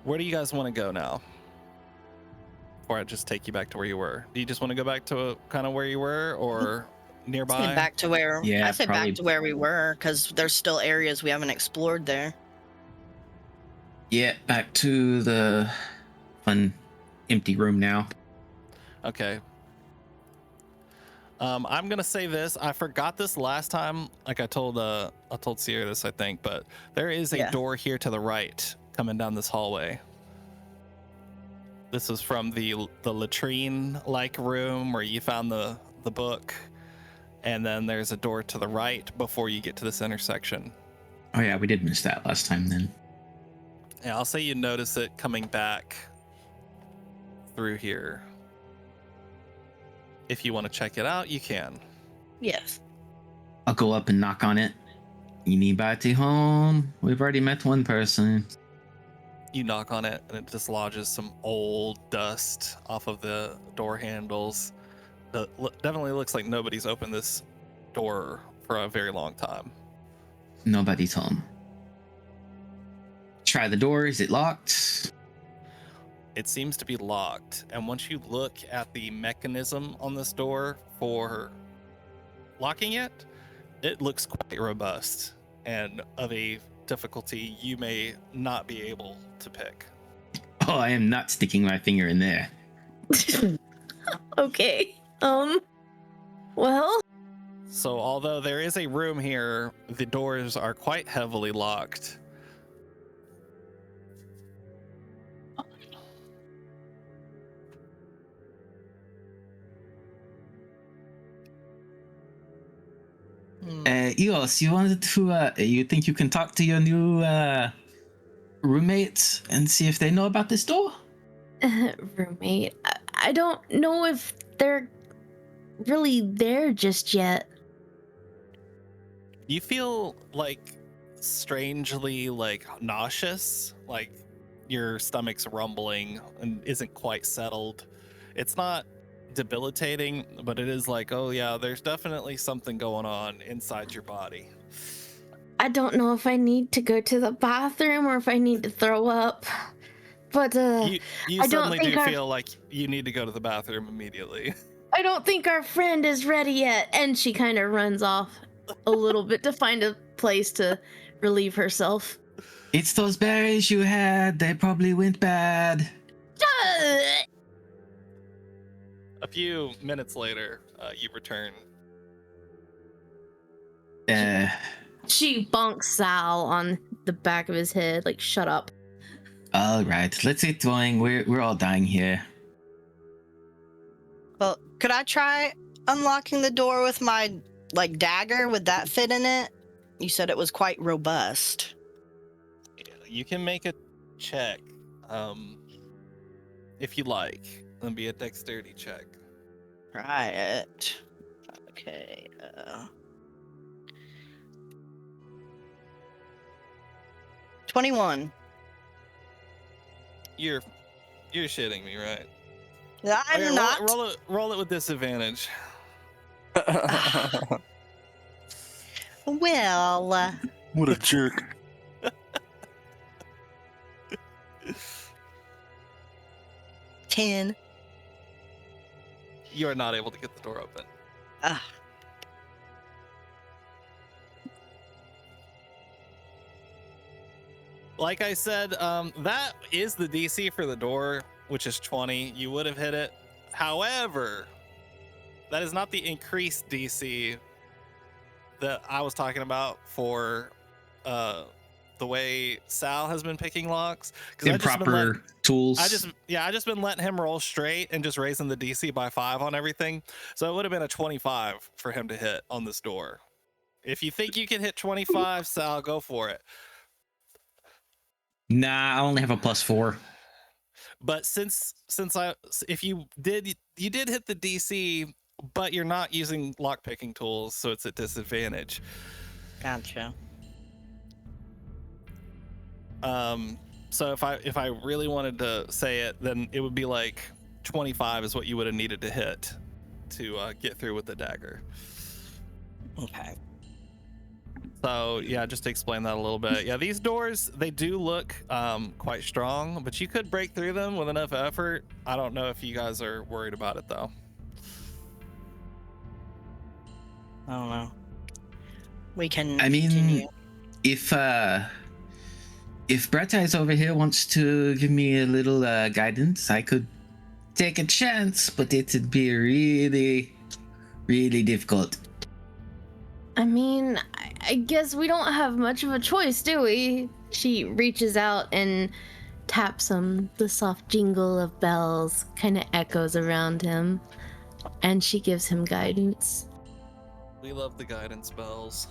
Where do you guys want to go now? Or I just take you back to where you were? Do you just want to go back to kind of where you were, or nearby? Say back to where Yeah, I said probably. back to where we were, because there's still areas we haven't explored there. Yeah, back to the fun empty room now. Okay. I'm gonna say this. I forgot this last time. Like I told Sierra this, I think, but there is a door here to the right coming down this hallway. This is from the latrine-like room where you found the book, and then there's a door to the right before you get to this intersection. Oh yeah, we did miss that last time then. Yeah, I'll say you notice it coming back through here. If you want to check it out, you can. Yes. I'll go up and knock on it. Anybody home? We've already met one person. You knock on it, and it dislodges some old dust off of the door handles. Definitely looks like nobody's opened this door for a very long time. Nobody's home. Try the door. Is it locked? It seems to be locked, and once you look at the mechanism on this door for locking it, it looks quite robust and of a difficulty you may not be able to pick. Oh, I am not sticking my finger in there. Okay. Well, So although there is a room here, the doors are quite heavily locked. Eos, you wanted to, you think you can talk to your new roommates and see if they know about this door? roommate, I don't know if they're really there just yet. You feel like strangely like nauseous, like your stomach's rumbling and isn't quite settled. It's not debilitating, but it is like, oh yeah, there's definitely something going on inside your body. I don't know if I need to go to the bathroom or if I need to throw up. But You I don't suddenly think do feel like you need to go to the bathroom immediately. I don't think our friend is ready yet. And she kind of runs off a little bit to find a place to relieve herself. It's those berries you had. They probably went bad. A few minutes later, you return. She bonks Sal on the back of his head, like, shut up. All right, let's get going. We're all dying here. Well, could I try unlocking the door with my, like, dagger? Would that fit in it? You said it was quite robust. You can make a check, if you like. It'll be a dexterity check. Right. Okay. 21. You're shitting me, right? I'm Okay, not. roll it with disadvantage. Well, What a jerk. 10. You are not able to get the door open. Ah. Like I said, that is the DC for the door, which is 20. You would have hit it. However, that is not the increased DC that I was talking about for the way Sal has been picking locks. Improper tools. I just been letting him roll straight and just raising the DC by 5 on everything. So it would have been a 25 for him to hit on this door. If you think you can hit 25, Sal, go for it. Nah, I only have a +4. But if you did hit the DC, but you're not using lock picking tools, so it's a disadvantage. Gotcha. So if I really wanted to say it, then it would be like 25 is what you would have needed to hit to get through with the dagger. Okay. So yeah, just to explain that a little bit. Yeah, these doors, they do look quite strong, but you could break through them with enough effort. I don't know if you guys are worried about it though. I don't know. We can. I mean, continue. if Brett Eyes over here wants to give me a little guidance, I could take a chance, but it'd be really, really difficult. I mean, I guess we don't have much of a choice, do we? She reaches out and taps him. The soft jingle of bells kind of echoes around him, and she gives him guidance. We love the guidance spells.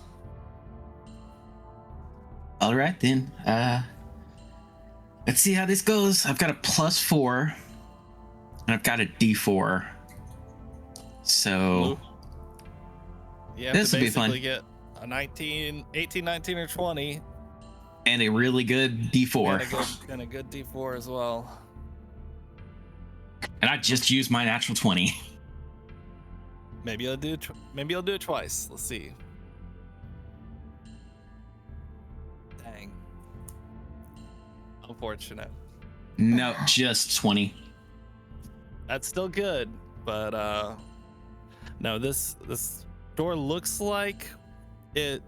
All right then. Let's see how this goes. I've got a +4, and I've got a D4. So You have This to will be fun. basically get a 19, 18, 19, or 20, and a really good D4. and a good D4 as well. And I just used my natural 20. Maybe I'll do it twice. Let's see. Dang. Unfortunate. No, just 20. That's still good, but no, this door looks like it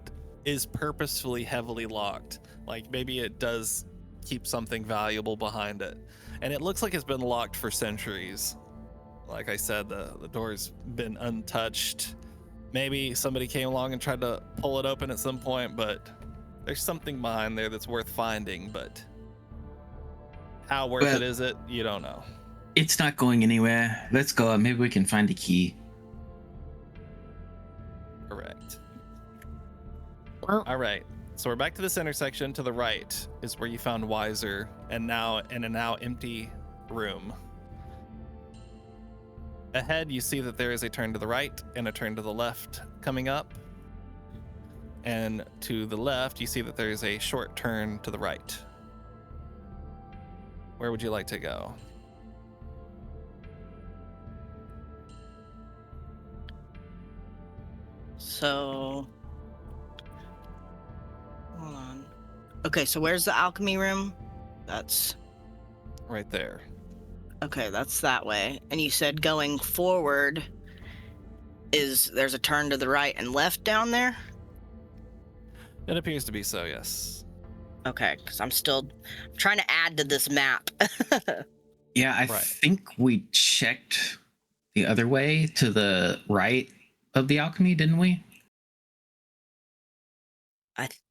is purposefully heavily locked. Like maybe it does keep something valuable behind it. And it looks like it's been locked for centuries. Like I said, the door's been untouched. Maybe somebody came along and tried to pull it open at some point, but there's something behind there that's worth finding, but how worth it is it? You don't know. It's not going anywhere. Let's go. Maybe we can find a key. Correct. Well, All right. So we're back to this intersection. To the right is where you found Wiser, and now in a now empty room. Ahead, you see that there is a turn to the right and a turn to the left coming up. And to the left, you see that there is a short turn to the right. Where would you like to go? So, hold on. Okay, so where's the alchemy room? That's Right there. okay. That's that way. And you said going forward there's a turn to the right and left down there? It appears to be so, yes. Okay, because I'm still trying to add to this map. Yeah, I Right. think we checked the other way to the right of the alchemy, didn't we?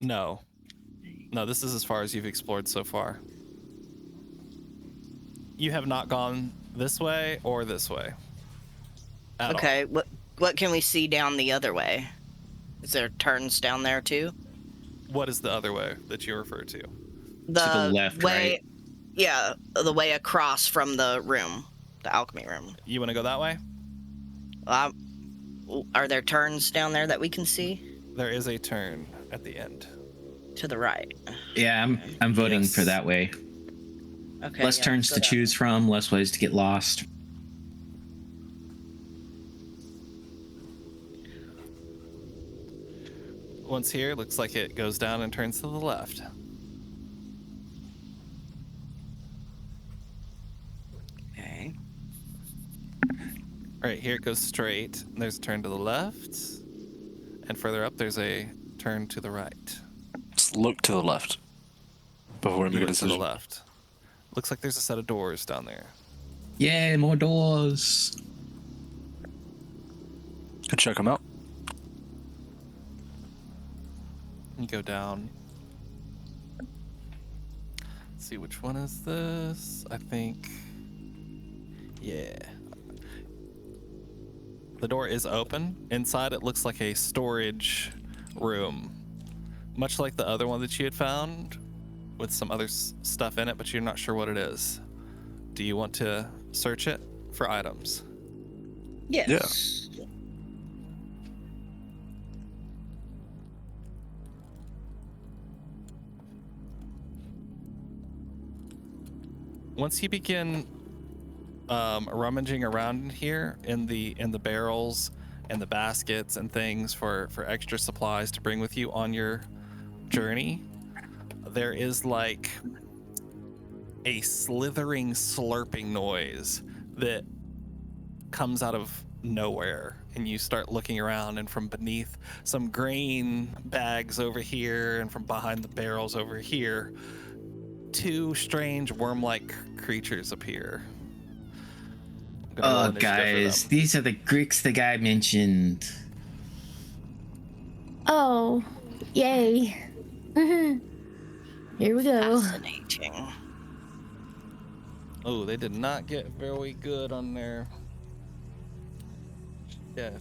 No. No, this is as far as you've explored so far. You have not gone this way or this way. At Okay, what can we see down the other way? Is there turns down there too? all. What is the other way that you refer to? the left, way, right? Yeah, the way across from the room, the alchemy room. You want to go that way? Are there turns down there that we can see? There is a turn at the end. To the right. Yeah, I'm voting Yes. for that way. Okay. Less turns to choose from, less ways to get lost. Once here, looks like it goes down and turns to the left. Okay. All right, here it goes straight. There's a turn to the left. And further up, there's a turn to the right. Let's look to the left before we You make a look to the decision. left. Looks like there's a set of doors down there. Yeah, more doors. Could check them out. You go down. Let's see, which one is this? I think. Yeah. The door is open. Inside, it looks like a storage room, much like the other one that you had found, with some other stuff in it, but you're not sure what it is. Do you want to search it for items? Yes. Once you begin rummaging around in here in the barrels and the baskets and things for extra supplies to bring with you on your journey, there is like a slithering, slurping noise that comes out of nowhere, and you start looking around, and from beneath some grain bags over here and from behind the barrels over here, two strange worm-like creatures appear. I'm gonna roll Oh, initiative for guys, them. these are the Greeks the guy mentioned. oh, yay. Here we go. Fascinating. Oh, they did not get very good on their shift.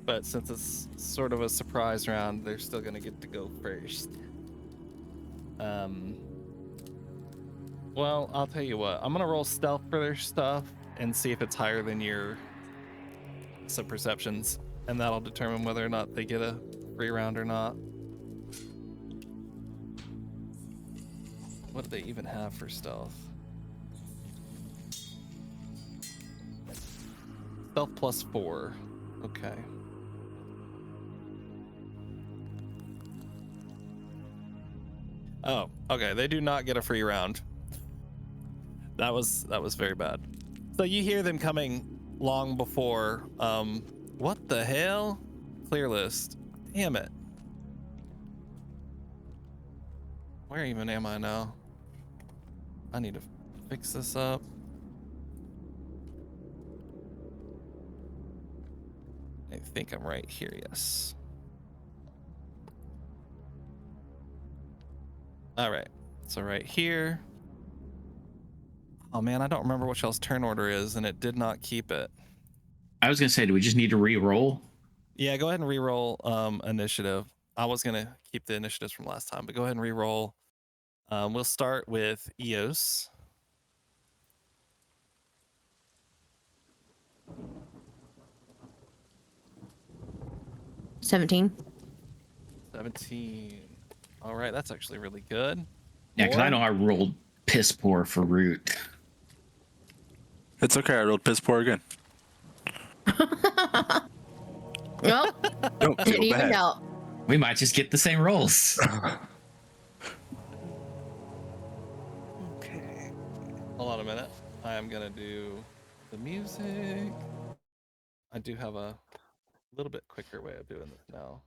But since it's sort of a surprise round, they're still gonna get to go first. Well, I'll tell you what. I'm gonna roll stealth for their stuff and see if it's higher than your some perceptions, and that'll determine whether or not they get a free round or not. What do they even have for stealth? Stealth +4. Okay. Oh, okay. They do not get a free round. That was very bad. So you hear them coming long before. What the hell? Clear list. Damn it. Where even am I now? I need to fix this up. I think I'm right here, yes. All right, so right here. Oh man, I don't remember what y'all's turn order is, and it did not keep it. I was gonna say, do we just need to re-roll? Yeah, go ahead and re-roll initiative. I was gonna keep the initiatives from last time, but go ahead and re-roll. We'll start with Eos. $17. 17. All right, that's actually really good. Yeah, because I More? know I rolled piss poor for root. It's okay. I rolled piss poor again. Well, Don't it feel evened bad. out. We might just get the same rolls. Okay. Hold on a minute. I am gonna do the music. I do have a little bit quicker way of doing this now.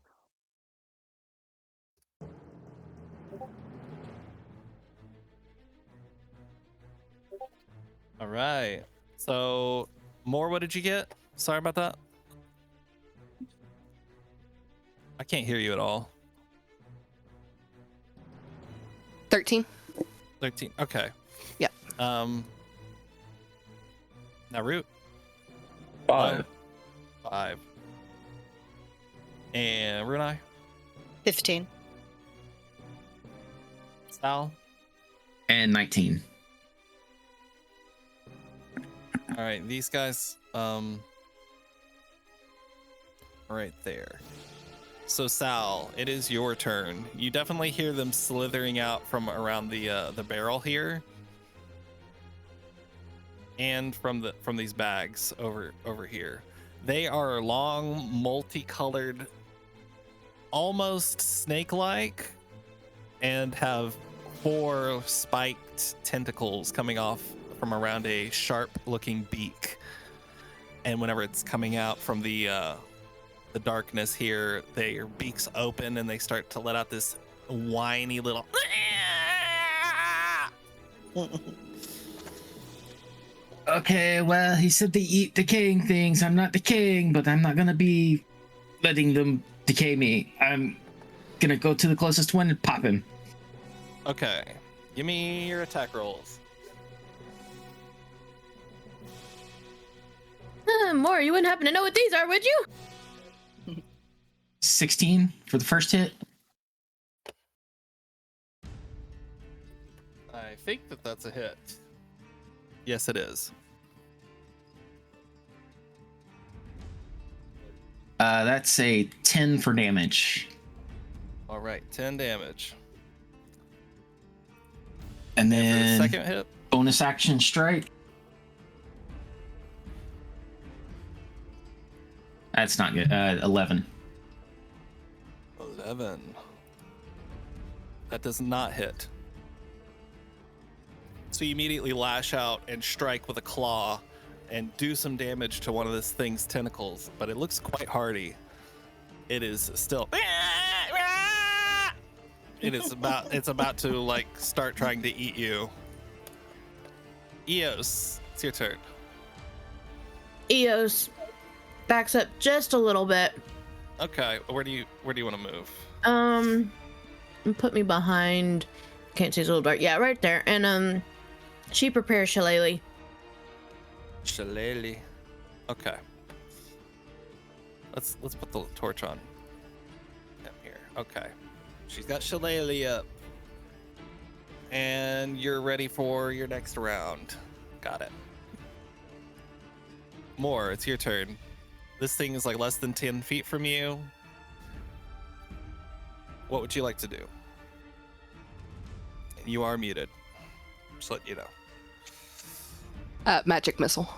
All right. So, more, what did you get? Sorry about that. I can't hear you at all. 13. 13. Okay. Yeah. Now Root. 5. 5. And Runai. 15. Sal. And 19. All right, these guys right there. So Sal, it is your turn. You definitely hear them slithering out from around the barrel here, and from these bags over here. They are long, multicolored, almost snake-like, and have 4 spiked tentacles coming off from around a sharp-looking beak. And whenever it's coming out from the darkness here, their beaks open and they start to let out this whiny little. Okay, well, he said they eat decaying things. I'm not decaying, but I'm not gonna be letting them decay me. I'm gonna go to the closest one and pop him. Okay, give me your attack rolls. More, you wouldn't happen to know what these are, would you? 16 for the first hit. I think that's a hit. Yes, it is. That's a 10 for damage. All right, 10 damage. And And for the then second hit, bonus action strike. That's not good. 11. 11. That does not hit. So you immediately lash out and strike with a claw and do some damage to one of this thing's tentacles, but it looks quite hardy. It is still. It's about to like start trying to eat you. Eos, it's your turn. Eos backs up just a little bit. Okay, where do you want to move? And put me behind. Can't see, it's a little dark. Yeah, right there. And she prepares shillelagh. Shillelagh. Okay. Let's put the torch on him here. Okay. She's got shillelagh up. And you're ready for your next round. Got it. More, it's your turn. This thing is like less than 10 feet from you. What would you like to do? You are muted. Just let you know. Magic missile.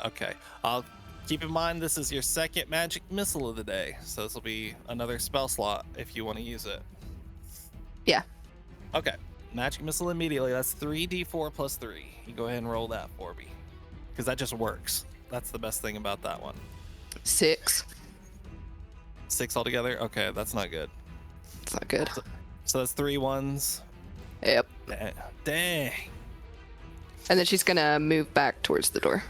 Okay. I'll keep in mind this is your second magic missile of the day, so this will be another spell slot if you want to use it. Yeah. Okay. Magic missile immediately. That's 3d4 plus 3. You go ahead and roll that for me, because that just works. That's the best thing about that one. 6. 6 altogether? Okay, that's not good. It's not good. So that's 3 ones. Yep. Dang. And then she's gonna move back towards the door.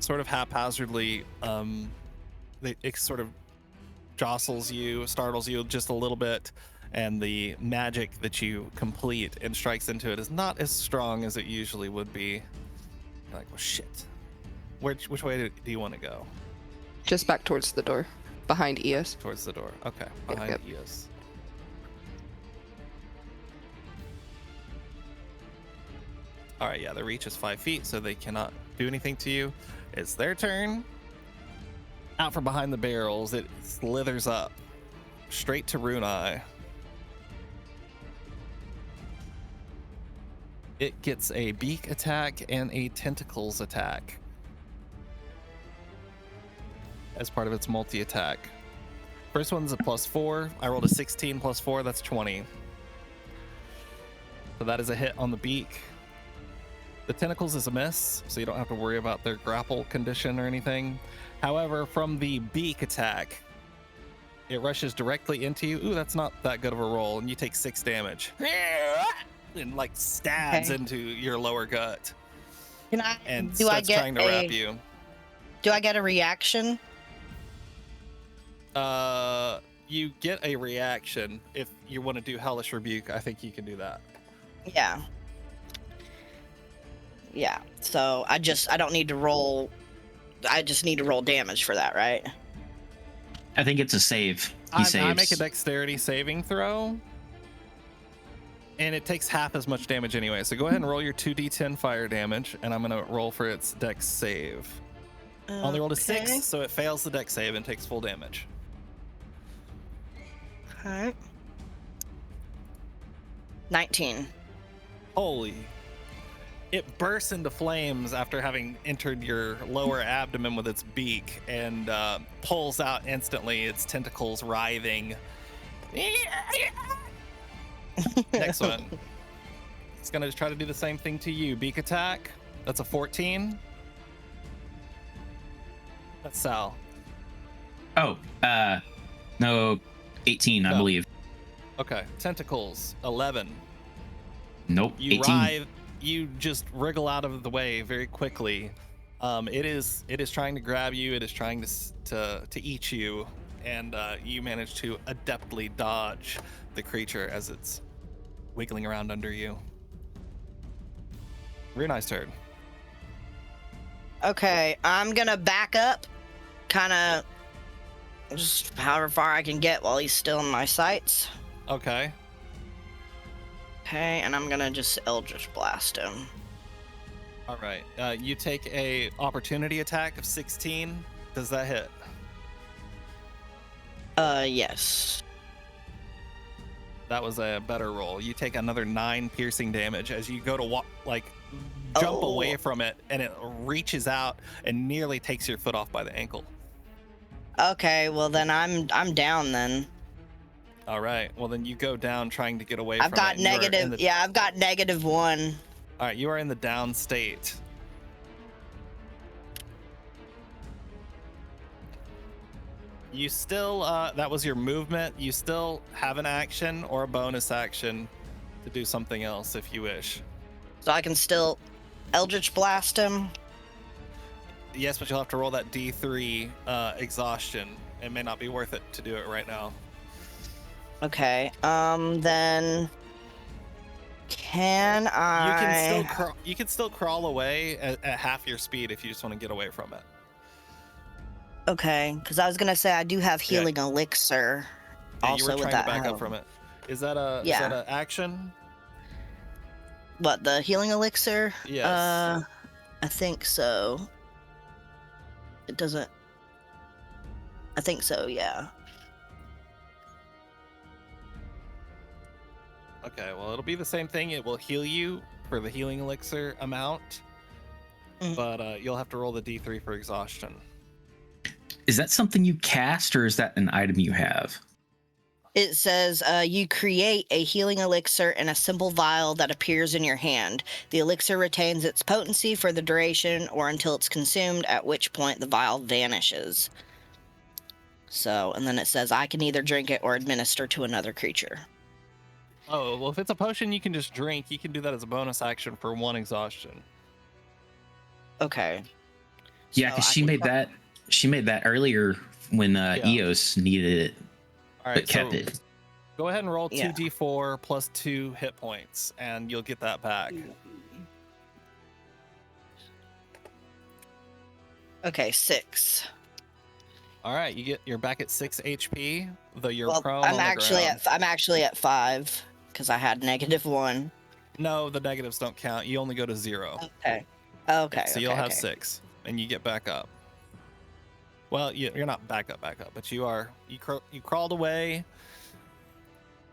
Sort of haphazardly, it sort of jostles you, startles you just a little bit, and the magic that you complete and strikes into it is not as strong as it usually would be. You're like, well, shit. Which way do you want to go? Just back towards the door, behind Eos. Towards the door. Okay, behind Yep. Eos. All right, yeah, the reach is 5 feet, so they cannot do anything to you. It's their turn. Out from behind the barrels, it slithers up straight to Runai. It gets a beak attack and a tentacles attack as part of its multi-attack. First one's a +4. I rolled a 16 plus 4, that's 20. So that is a hit on the beak. The tentacles is a miss, so you don't have to worry about their grapple condition or anything. However, from the beak attack, it rushes directly into you. Ooh, that's not that good of a roll, and you take 6 damage. And like stabs into your lower gut. Can I? And Do I starts get trying to wrap you. Do I get a reaction? You get a reaction if you want to do Hellish Rebuke. I think you can do that. Yeah. Yeah. So I don't need to roll. I just need to roll damage for that, right? I think it's a save. He saves. I make a dexterity saving throw, and it takes half as much damage anyway. So go ahead and roll your 2d10 fire damage, and I'm gonna roll for its dex save. Only rolled a 6, so it fails the dex save and takes full damage. Okay. 19. Holy. It bursts into flames after having entered your lower abdomen with its beak and pulls out instantly, its tentacles writhing. Next one. It's going to try to do the same thing to you. Beak attack. That's a 14. That's Sal. Oh, no, 18, I No. believe. Okay. Tentacles. 11. Nope, You 18. writhe. You just wriggle out of the way very quickly. It is trying to grab you. It is trying to eat you, and you manage to adeptly dodge the creature as it's wiggling around under you. Runai's turn. Okay, I'm gonna back up, kind of just however far I can get while he's still in my sights. Okay. Okay, and I'm gonna just Eldritch Blast him. All right. You take a opportunity attack of 16. Does that hit? Yes. That was a better roll. You take another 9 piercing damage as you go to jump away from it, and it reaches out and nearly takes your foot off by the ankle. Okay, well then I'm down then. All right. Well, then you go down trying to get away I've from got it. You are in negative. the- Yeah, I've got -1. All right. You are in the down state. You still, that was your movement. You still have an action or a bonus action to do something else if you wish. So I can still Eldritch Blast him. Yes, but you'll have to roll that D3 exhaustion. It may not be worth it to do it right now. Okay. Then can I? You can still crawl away at half your speed if you just want to get away from it. Okay, because I was gonna say I do have healing elixir. Yeah, Also, you were with trying that to back help. up from it. Is that a Yeah. is that a action? What, the healing elixir? Yes. I think so. It doesn't. I think so, yeah. Okay, well, it'll be the same thing. It will heal you for the healing elixir amount, but you'll have to roll the d3 for exhaustion. Is that something you cast, or is that an item you have? It says you create a healing elixir in a simple vial that appears in your hand. The elixir retains its potency for the duration or until it's consumed, at which point the vial vanishes. So, and then it says I can either drink it or administer to another creature. Oh, well, if it's a potion you can just drink, you can do that as a bonus action for 1 exhaustion. Okay. Yeah, So because I she can made that. She made that earlier when Eos needed it, All but right, kept so it. go ahead and roll Yeah. 2d4 plus 2 hit points, and you'll get that back. Okay, 6. All right, you're back at 6 HP, though you're Well, prone I'm on the actually ground. I'm actually at 5 because I had -1. No, the negatives don't count. You only go to 0. Okay. Okay. So you'll have 6, and you get back up. Well, you're not back up, but you crawled away.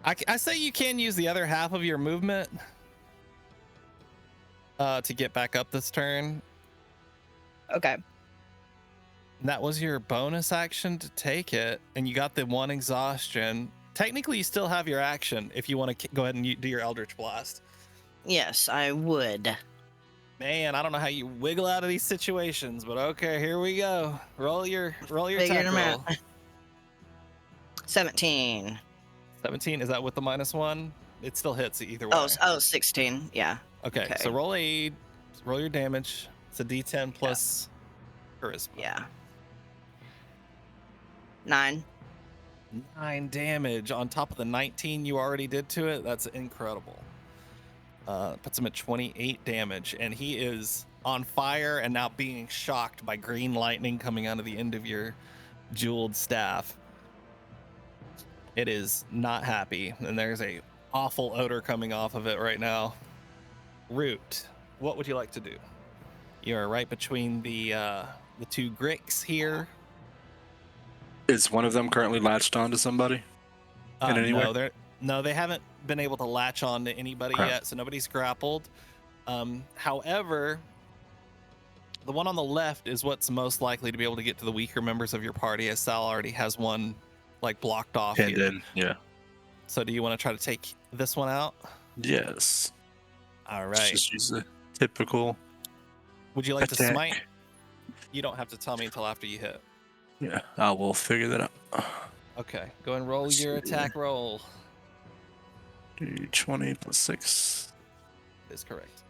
I say you can use the other half of your movement to get back up this turn. Okay. And that was your bonus action to take it, and you got the 1 exhaustion. Technically, you still have your action if you want to go ahead and do your Eldritch Blast. Yes, I would. Man, I don't know how you wiggle out of these situations, but okay, here we go. Roll your Figuring attack them roll. out. 17. 17, is that with the -1? It still hits either way. Oh, 16. Yeah. Okay, so roll your damage. It's a D10 plus charisma. Yeah. 9. 9 damage on top of the 19 you already did to it. That's incredible. Puts him at 28 damage, and he is on fire and now being shocked by green lightning coming out of the end of your jeweled staff. It is not happy, and there's a awful odor coming off of it right now. Root, what would you like to do? You are right between the 2 Gricks here. Is one of them currently latched onto somebody? In any way? No, they haven't been able to latch on to anybody yet, so nobody's grappled. However, the one on the left is what's most likely to be able to get to the weaker members of your party, as Sal already has one like blocked off Pinned here. in, yeah. So do you want to try to take this one out? Yes. All Let's right. just use the typical Would you like to attack. smite? You don't have to tell me until after you hit. Yeah, I will figure that out. Okay, go and roll Let's your see. attack roll. 20 plus 6. Is correct.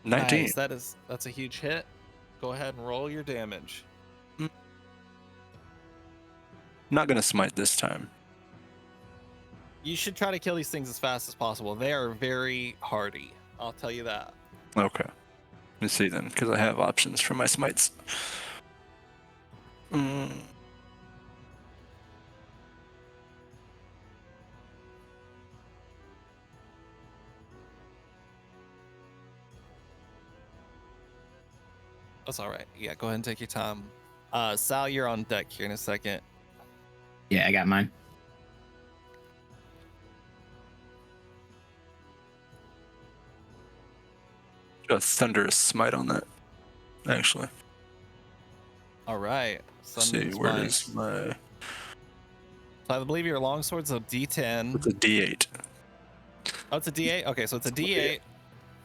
19. Nice. That's a huge hit. Go ahead and roll your damage. Not gonna smite this time. You should try to kill these things as fast as possible. They are very hardy. I'll tell you that. Okay. Let's see then, because I have options for my smites. That's all right. Yeah, go ahead and take your time. Sal, you're on deck here in a second. Yeah, I got mine. A thunderous smite on that, actually. All right. Let's see, where is my... So I believe your longsword's a D10. It's a D8. Oh, it's a D8? Okay, so it's a D8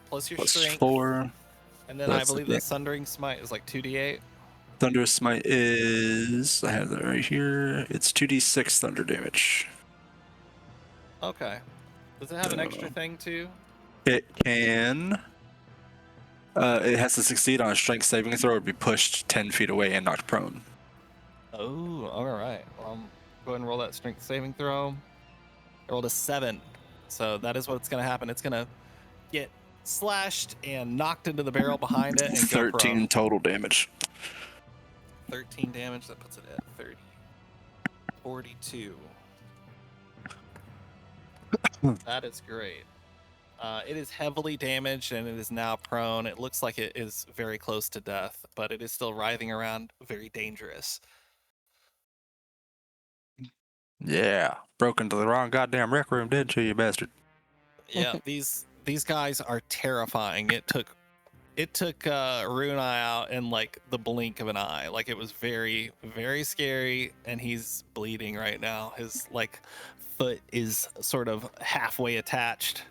plus your Plus strength. 4. And then That's I believe the the Sundering Smite is like 2d8. Thunderous smite is... I have that right here. It's 2d6 thunder damage. Okay. Does it have an extra thing too? It can... it has to succeed on a strength saving throw or be pushed 10 feet away and knocked prone. Oh, all right. Well, go ahead and roll that strength saving throw. I rolled a 7. So that is what's going to happen. It's going to get slashed and knocked into the barrel behind it and go 13 prone. total damage. 13 damage. That puts it at 30. 42. That is great. It is heavily damaged and it is now prone. It looks like it is very close to death, but it is still writhing around, very dangerous. Yeah, broke into the wrong goddamn rec room, didn't you, you bastard? Yeah, these guys are terrifying. It took Runai out in like the blink of an eye. Like it was very, very scary, and he's bleeding right now. His like foot is sort of halfway attached.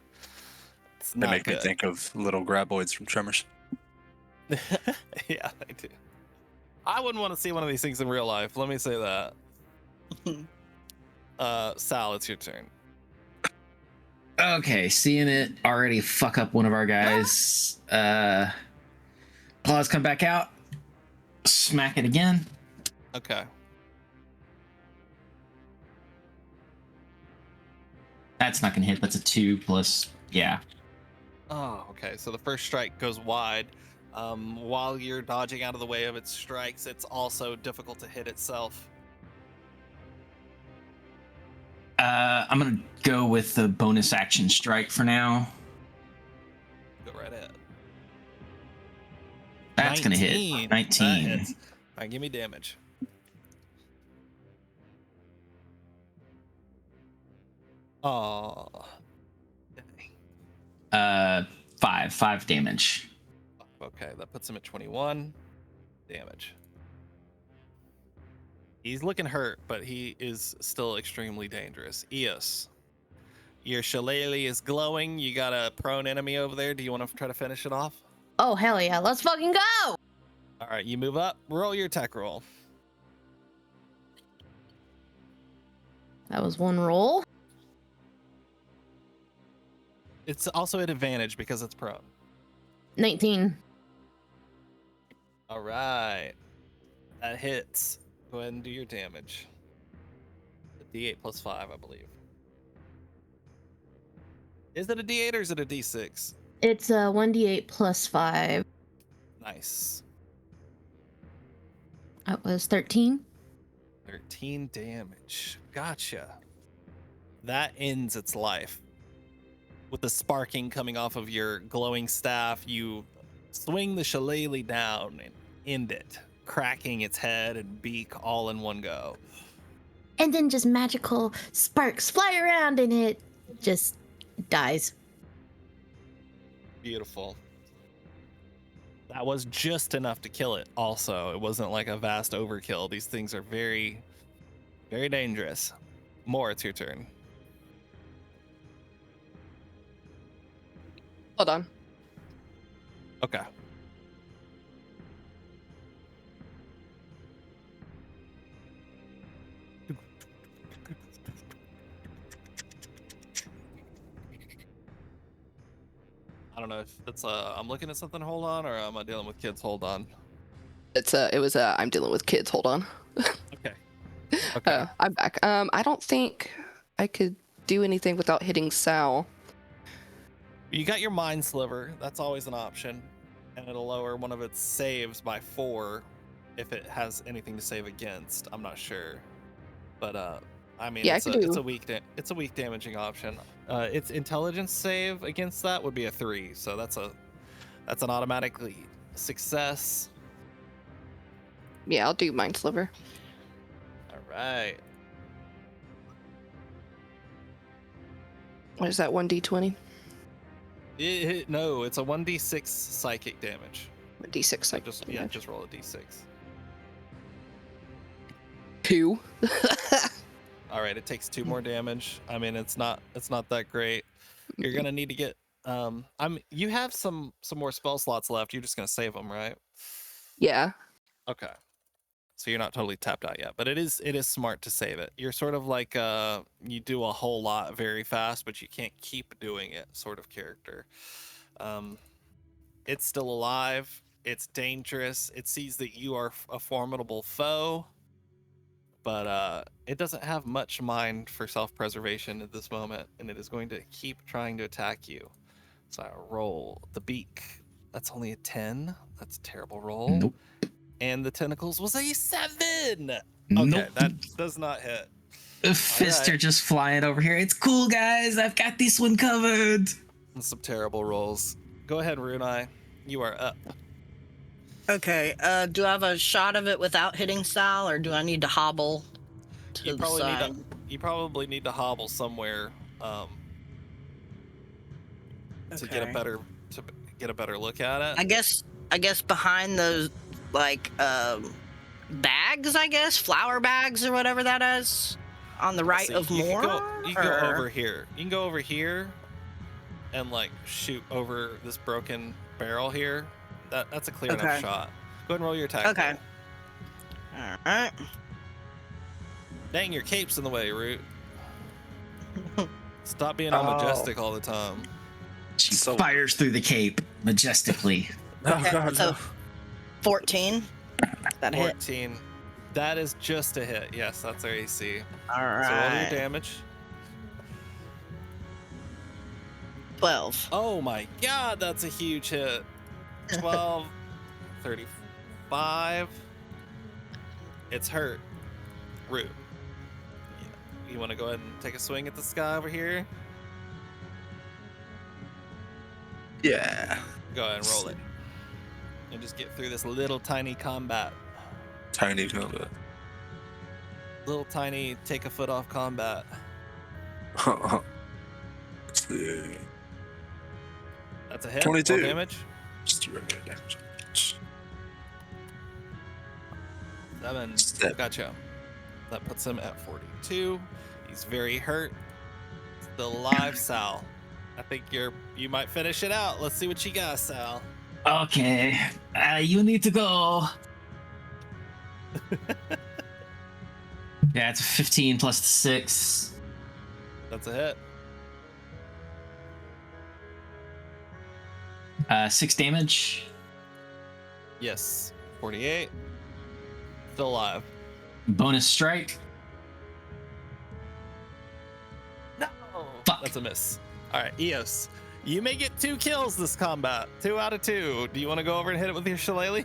It's They not make good. me think of little graboids from Tremors. Yeah, they do. I wouldn't want to see one of these things in real life. Let me say that. Sal, it's your turn. Okay, seeing it already fuck up one of our guys. Claws come back out. Smack it again. Okay. That's not gonna hit. That's a 2 plus. Yeah. Oh, okay. So the first strike goes wide. While you're dodging out of the way of its strikes, it's also difficult to hit itself. I'm gonna go with the bonus action strike for now. Go right ahead. That's gonna hit. 19. That hits. All right, give me damage. Oh. 5 damage. Okay, that puts him at 21 damage. He's looking hurt, but he is still extremely dangerous. Eos, your shillelagh is glowing. You got a prone enemy over there. Do you want to try to finish it off? Oh, hell yeah. Let's fucking go. All right, you move up. Roll your attack roll. That was one roll. It's also an advantage because it's prone. 19. All right. That hits. Go ahead and do your damage. A D8 plus 5, I believe. Is it a D8 or is it a D6? It's a 1d8 plus 5. Nice. That was 13. 13 damage. Gotcha. That ends its life. With the sparking coming off of your glowing staff, you swing the shillelagh down and end it, cracking its head and beak all in one go. And then just magical sparks fly around and it just dies. Beautiful. That was just enough to kill it also. It wasn't like a vast overkill. These things are very, very dangerous. More, it's your turn. Hold on. Okay. I don't know if it's I'm looking at something, hold on, or am I dealing with kids, hold on. I'm dealing with kids. Hold on. Okay. Okay. I'm back. I don't think I could do anything without hitting Sal. You got your mind sliver. That's always an option, and it'll lower one of its saves by 4 if it has anything to save against. I'm not sure, but I mean, Yeah, it's a weak damaging option. Its intelligence save against that would be a 3, so that's an automatically success. Yeah, I'll do Mind Sliver. All right. What is that? 1d20? No, it's a 1d6 psychic damage. 1d6. So just roll a d6. 2. All right, it takes 2 more damage. I mean, it's not that great. You're gonna need to get you have some more spell slots left. You're just gonna save them, right? Yeah. Okay. So you're not totally tapped out yet, but it is smart to save it. You're sort of like you do a whole lot very fast, but you can't keep doing it sort of character. It's still alive. It's dangerous. It sees that you are a formidable foe, but it doesn't have much mind for self-preservation at this moment, and it is going to keep trying to attack you. So I roll the beak. That's only a 10. That's a terrible roll. Nope. And the tentacles was a 7. Okay, Nope. that does not hit. The fists Alright. are just flying over here. It's cool, guys. I've got this one covered. And some terrible rolls. Go ahead, Runai. You are up. Okay. Do I have a shot of it without hitting Sal, or do I need to hobble to You the probably side? you probably need to hobble somewhere to get a Okay. better look at it. I guess behind those like bags, I guess flour bags or whatever that is, on the right See, of you more. can go over here. You can go over here and like shoot over this broken barrel here. That's a clear enough Okay. shot. Go ahead and roll your attack. Okay. roll. All right. Dang, your cape's in the way, Root. Stop being all majestic all the time. She So- fires through the cape majestically. Oh, Okay, God, so no. 14. That hit. 14. That is just a hit. Yes, that's our AC. All right. So roll your damage. 12. Oh my god, that's a huge hit. 12, 35. It's hurt. Root. You want to go ahead and take a swing at this guy over here? Yeah. Go ahead and roll it. And just get through this little tiny combat. Tiny combat. Little tiny take a foot off combat. Let's see. That's a hit. 22. Roll damage. Just do regular damage. 7. Seven. Gotcha. That puts him at 42. He's very hurt. Still alive, Sal. I think you might finish it out. Let's see what you got, Sal. Okay, you need to go. Yeah, it's a 15 plus the 6. That's a hit. 6 damage. Yes. 48. Still alive. Bonus strike. No. Fuck. That's a miss. All right, Eos. You may get 2 kills this combat. 2 out of 2. Do you want to go over and hit it with your shillelagh?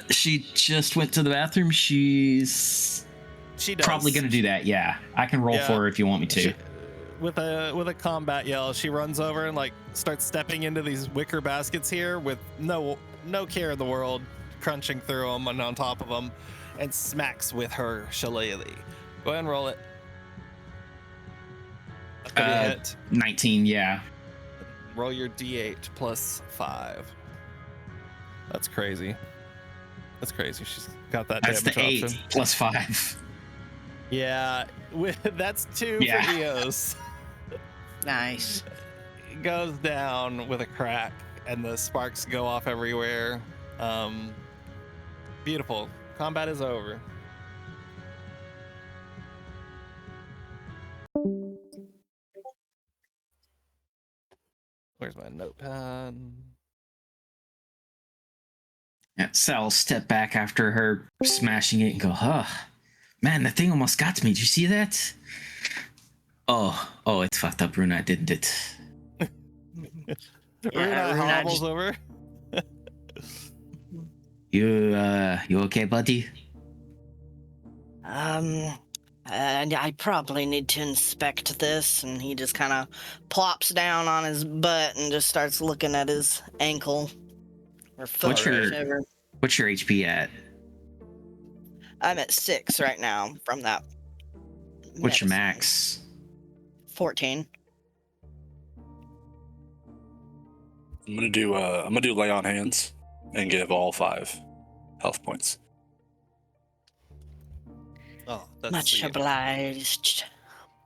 She just went to the bathroom. She's She does. probably gonna do that. Yeah, I can roll Yeah. for her if you want me to. She- with a combat yell, she runs over and like starts stepping into these wicker baskets here with no care in the world, crunching through them and on top of them, and smacks with her shillelagh. Go ahead and roll it. That's gonna be a hit. 19. Yeah. Roll your d8 plus 5. That's crazy. That's crazy. She's got that That's the damage 8 option. plus 5. Yeah, that's 2 Yeah. for Eos. Nice. It goes down with a crack, and the sparks go off everywhere. Beautiful. Combat is over. Where's my notepad? Yeah, Sal step back after her smashing it and go, "Huh, man, that thing almost got to me. Did you see that? Oh, it's fucked up, Runa, didn't it?" Runa Runa hobbles just- over. You okay, buddy? And I probably need to inspect this. And he just kind of plops down on his butt and just starts looking at his ankle or foot. What's or your- whatever. What's your HP at? I'm at 6 right now from that. What's your medicine. max? 14. I'm gonna do lay on hands and give all 5 health points. Oh, that's Much the- obliged.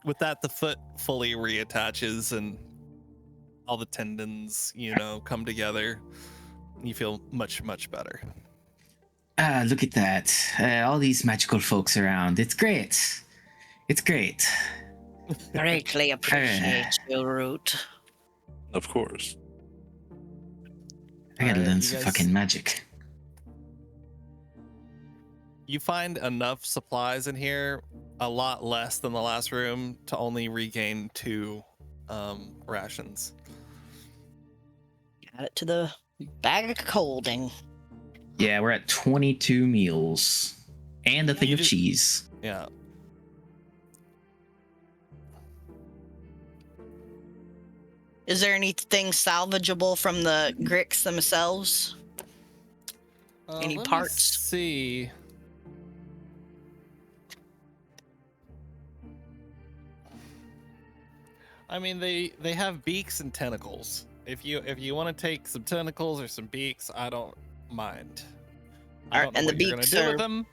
With that, the foot fully reattaches and all the tendons, come together. You feel much, much better. Look at that. All these magical folks around. It's great. It's great. Greatly appreciate you, Root. Of course. I gotta Alright, learn you some guys- fucking magic. You find enough supplies in here, a lot less than the last room, to only regain 2 rations. Add it to the bag of holding. Yeah, we're at 22 meals. And a thing You of just- cheese. Yeah. Is there anything salvageable from the Gricks themselves? Any Let me parts? see. I mean, they have beaks and tentacles. If you want to take some tentacles or some beaks, I don't mind. I don't know And what the you're gonna beaks do are... with them.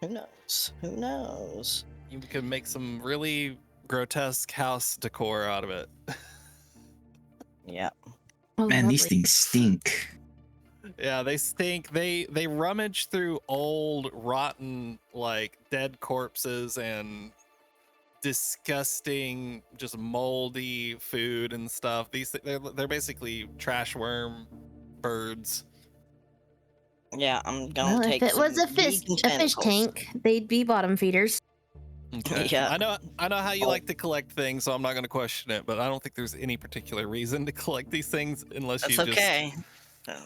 Who knows? Who knows? You can make some really grotesque house decor out of it. Yeah. Oh, Man, these lovely. things stink. Yeah, they stink. They rummage through old, rotten, like dead corpses and disgusting, just moldy food and stuff. They're basically trash worm birds. Yeah, I'm gonna Well, take if it was some a fish vegan a fish tentacles. tank, they'd be bottom feeders. Okay. Yeah. I know how you Oh. like to collect things, so I'm not going to question it. But I don't think there's any particular reason to collect these things unless That's you okay.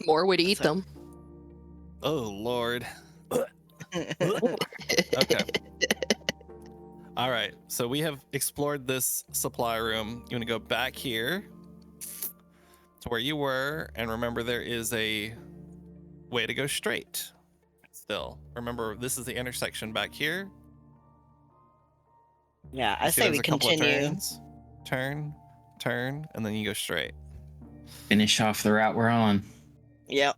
More would eat That's them. just. Oh Lord. okay. Okay. All right. So we have explored this supply room. You want to go back here to where you were, and remember there is a way to go straight. Still, remember this is the intersection back here. Yeah, You I see say there's we a couple of continue. turn, and then you go straight. Finish off the route we're on. Yep.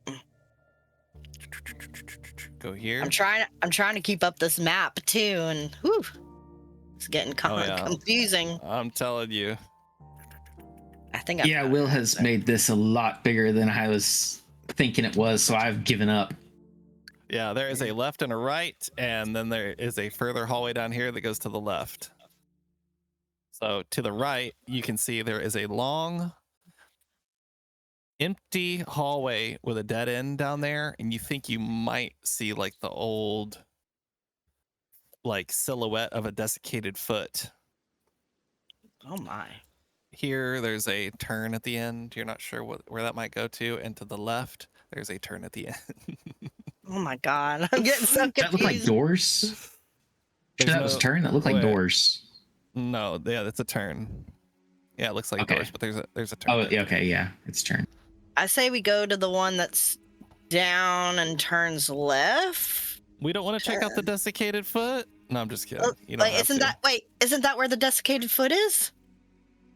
Go here. I'm trying to keep up this map too, and whew, it's getting Oh, yeah. confusing. I'm telling you. I think I've Yeah, got Will it has there. made this a lot bigger than I was thinking it was, so I've given up. Yeah, there is a left and a right, and then there is a further hallway down here that goes to the left. So to the right, you can see there is a long, empty hallway with a dead end down there, and you think you might see like the old, like silhouette of a desiccated foot. Oh my. Here, there's a turn at the end. You're not sure where that might go to, and to the left, there's a turn at the end. Oh my god. I'm getting so Does that look like confused. doors? Sure, There's that was a turn. That looked like wait. doors. No, yeah, that's a turn. Yeah, it looks like Okay. doors, but there's a turn. Oh, there. yeah, okay, yeah, it's turn. I say we go to the one that's down and turns left. We don't want to check out the desiccated foot. No, I'm just kidding. Oh, You don't have isn't that where the desiccated foot is?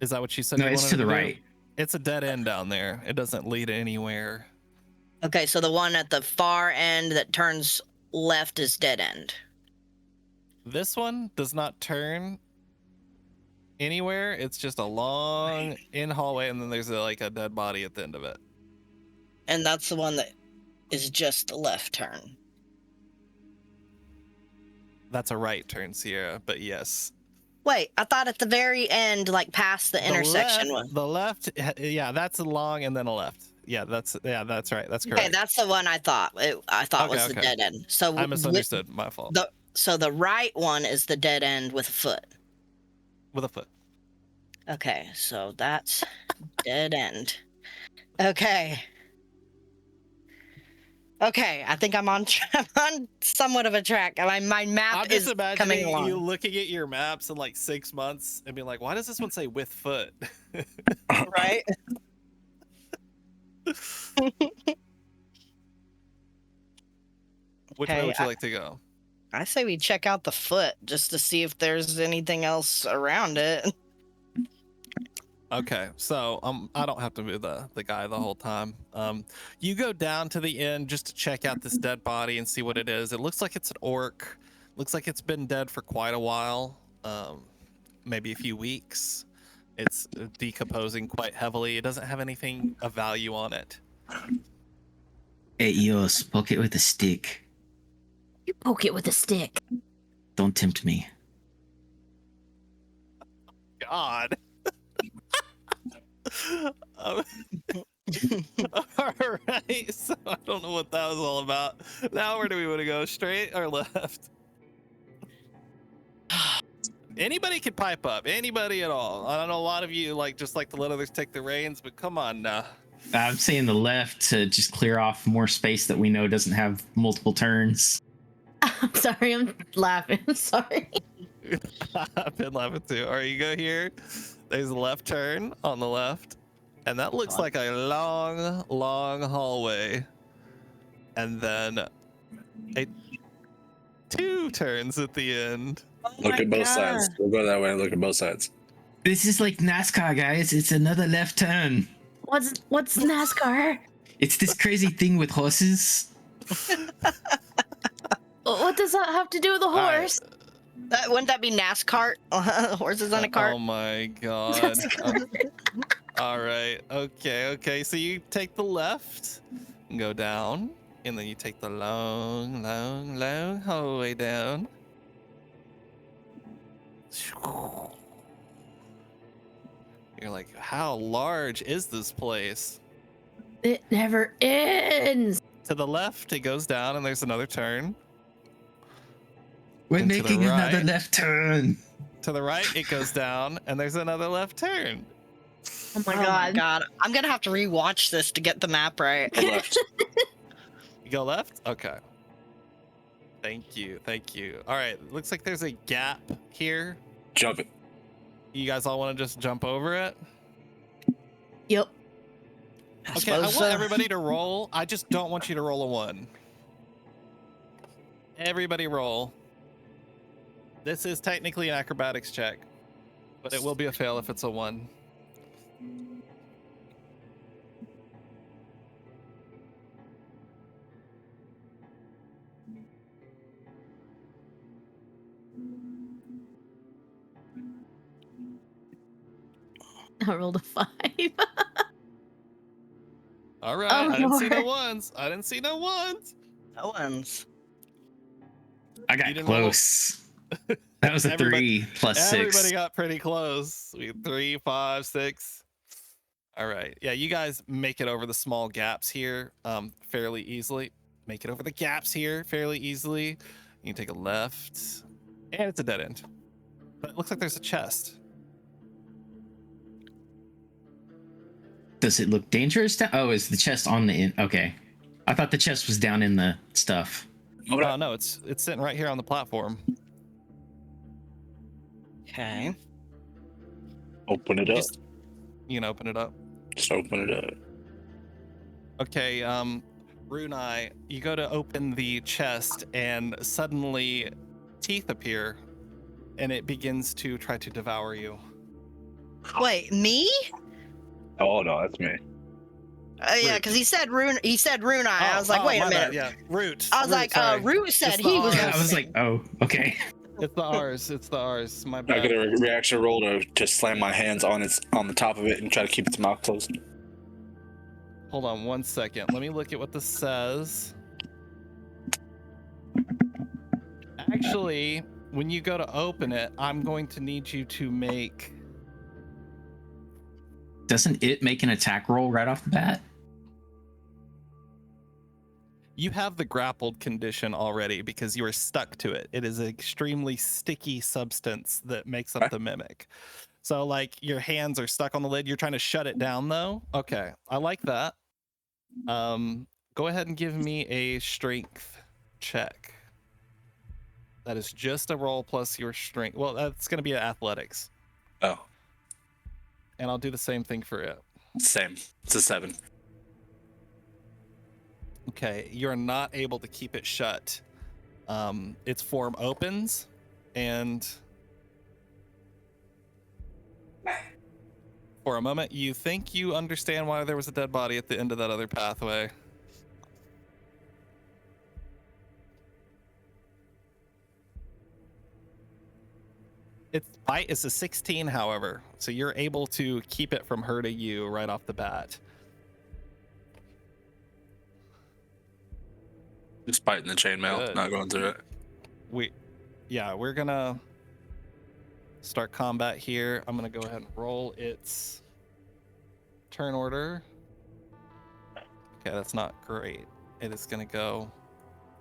Is that what you said? No, you it's wanted to the do? right. It's a dead end down there. It doesn't lead anywhere. Okay, so the one at the far end that turns left is dead end. This one does not turn anywhere. It's just a long in hallway, and then there's like a dead body at the end of it. And that's the one that is just a left turn. That's a right turn, Sierra. But yes, Wait, I thought at the very end, like past the intersection one. The left, yeah, that's a long and then a left. Yeah, that's right. That's correct. Okay, that's the one I thought. I thought was the Okay. dead end. So I misunderstood. My fault. So the right one is the dead end with a foot. With a foot. Okay, so that's dead end. Okay. Okay, I think I'm on somewhat of a track. My map I'm is just coming imagining along. you looking at your maps in like 6 months and being like, why does this one say with foot? Right? Which Hey, way would you like to go? I say we check out the foot just to see if there's anything else around it. Okay, so I don't have to move the guy the whole time. You go down to the end just to check out this dead body and see what it is. It looks like it's an orc. Looks like it's been dead for quite a while, maybe a few weeks. It's decomposing quite heavily. It doesn't have anything of value on it. Hey, Eos, poke it with a stick. You poke it with a stick. Don't tempt me. God. All right, so I don't know what that was all about. Now where do we want to go? Straight or left? Anybody can pipe up. Anybody at all. I don't know, a lot of you just like to let others take the reins, but come on now. I'm saying the left to just clear off more space that we know doesn't have multiple turns. I'm sorry, I'm laughing. I'm sorry. I've been laughing too. All right, you go here. There's a left turn on the left. And that looks like a long, long hallway. And then 2 turns at the end. Look at both sides. We'll go that way and look at both sides. This is like NASCAR, guys. It's another left turn. What's NASCAR? It's this crazy thing with horses. What does that have to do with a right. horse? Wouldn't that be NASCAR? Horses on a cart? Oh my god. All right. Okay. So you take the left and go down, and then you take the long, long, long hallway down. You're like, how large is this place? It never ends. To the left, it goes down, and there's another turn. We're And to the making another right. left turn. To the right, it goes down, and there's another left turn. Oh my god. God. I'm gonna have to rewatch this to get the map right. Left. You go left? Okay. Thank you. All right, looks like there's a gap here. Jump it. You guys all want to just jump over it? Yep. Okay, I want everybody to roll. I just don't want you to roll a 1. Everybody roll. This is technically an acrobatics check, but it will be a fail if it's a 1. I rolled a 5. All right, Oh, I didn't see no Lord. ones. No ones. I You got didn't roll. close. That was a Everybody- 3 plus 6. Everybody got pretty close. We had 3, 5, 6. All right. Yeah, you guys make it over the small gaps here fairly easily. Make it over the gaps here fairly easily. You can take a left, and it's a dead end. But it looks like there's a chest. Does it look dangerous? Oh, is the chest on the end? Okay. I thought the chest was down in the stuff. Oh no, it's sitting right here on the platform. Okay. Open it up. You can open it up. Just open it up. Okay, Runai, you go to open the chest, and suddenly teeth appear, and it begins to try to devour you. Wait, me? Oh no, that's me. Yeah, Root. because he said Runai. I was like, wait a my minute. bad, yeah, Root. I was Root, like, sorry. Root said It's the he was. R. Yeah, I was like, oh, okay. It's the R's. It's the R's. My I bad. get a reaction roll to slam my hands on the top of it and try to keep its mouth closed. Hold on 1 second. Let me look at what this says. Actually, when you go to open it, I'm going to need you to make. Doesn't it make an attack roll right off the bat? You have the grappled condition already because you are stuck to it. It is an extremely sticky substance that makes up the mimic. So, like, your hands are stuck on the lid. You're trying to shut it down, though. Okay, I like that. Go ahead and give me a strength check. That is just a roll plus your strength. Well, that's going to be athletics. Oh, And I'll do the same thing for it. same. It's a 7. Okay, you're not able to keep it shut. Its form opens, and for a moment, you think you understand why there was a dead body at the end of that other pathway. Its bite is a 16, however, so you're able to keep it from hurting you right off the bat. Just biting the chainmail, Good. not going through it. We're gonna start combat here. I'm gonna go ahead and roll its turn order. Okay, that's not great. It is gonna go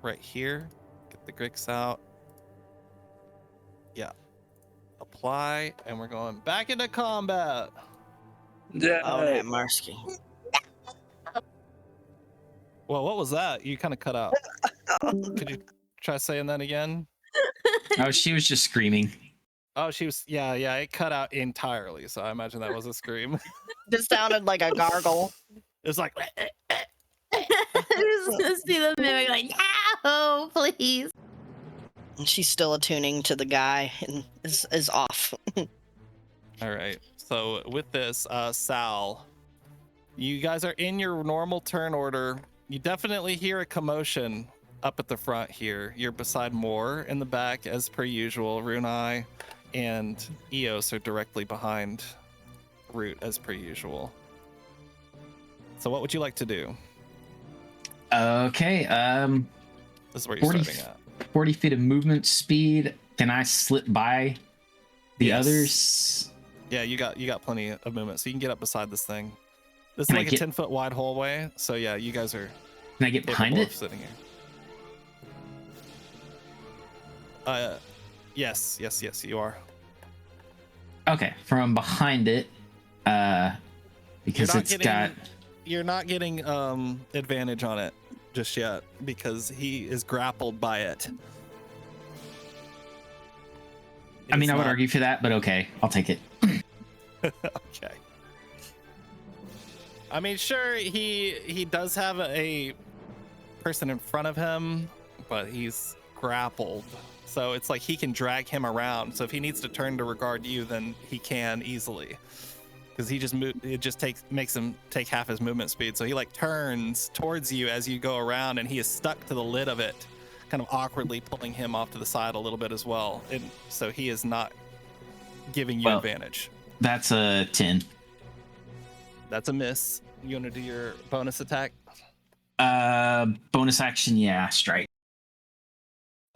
right here. Get the Grix out. Yeah. Apply, and we're going back into combat. Yeah. Oh, that Marsky. Well, what was that? You kind of cut out. Could you try saying that again? Oh, she was just screaming. Oh, she was. Yeah, it cut out entirely. So I imagine that was a scream. This sounded like a gargle. It's like. I was gonna see the mimic like, no, please. She's still attuning to the guy and is off. All right. So with this, Sal, you guys are in your normal turn order. You definitely hear a commotion up at the front here. You're beside Moore in the back as per usual. Runai and Eos are directly behind Root as per usual. So what would you like to do? Okay. This is where you're 40, starting at. 40 feet of movement speed. Can I slip by the Yes. others? Yeah, you got plenty of movement, so you can get up beside this thing. This is Can I like a get- 10-foot wide hallway, so yeah, you guys are Can I get behind capable of it? sitting here. Yes, you are. Okay, from behind it. Because it's got. You're not getting advantage on it just yet because he is grappled by it. I mean, It's I would not- argue for that, but okay, I'll take it. Okay. I mean, sure, he does have a person in front of him, but he's grappled. So it's like he can drag him around. So if he needs to turn to regard you, then he can easily. Because it just makes him take half his movement speed. So he like turns towards you as you go around, and he is stuck to the lid of it, kind of awkwardly pulling him off to the side a little bit as well. And so he is not giving you advantage. That's a 10. That's a miss. You want to do your bonus attack? Bonus action, yeah, strike.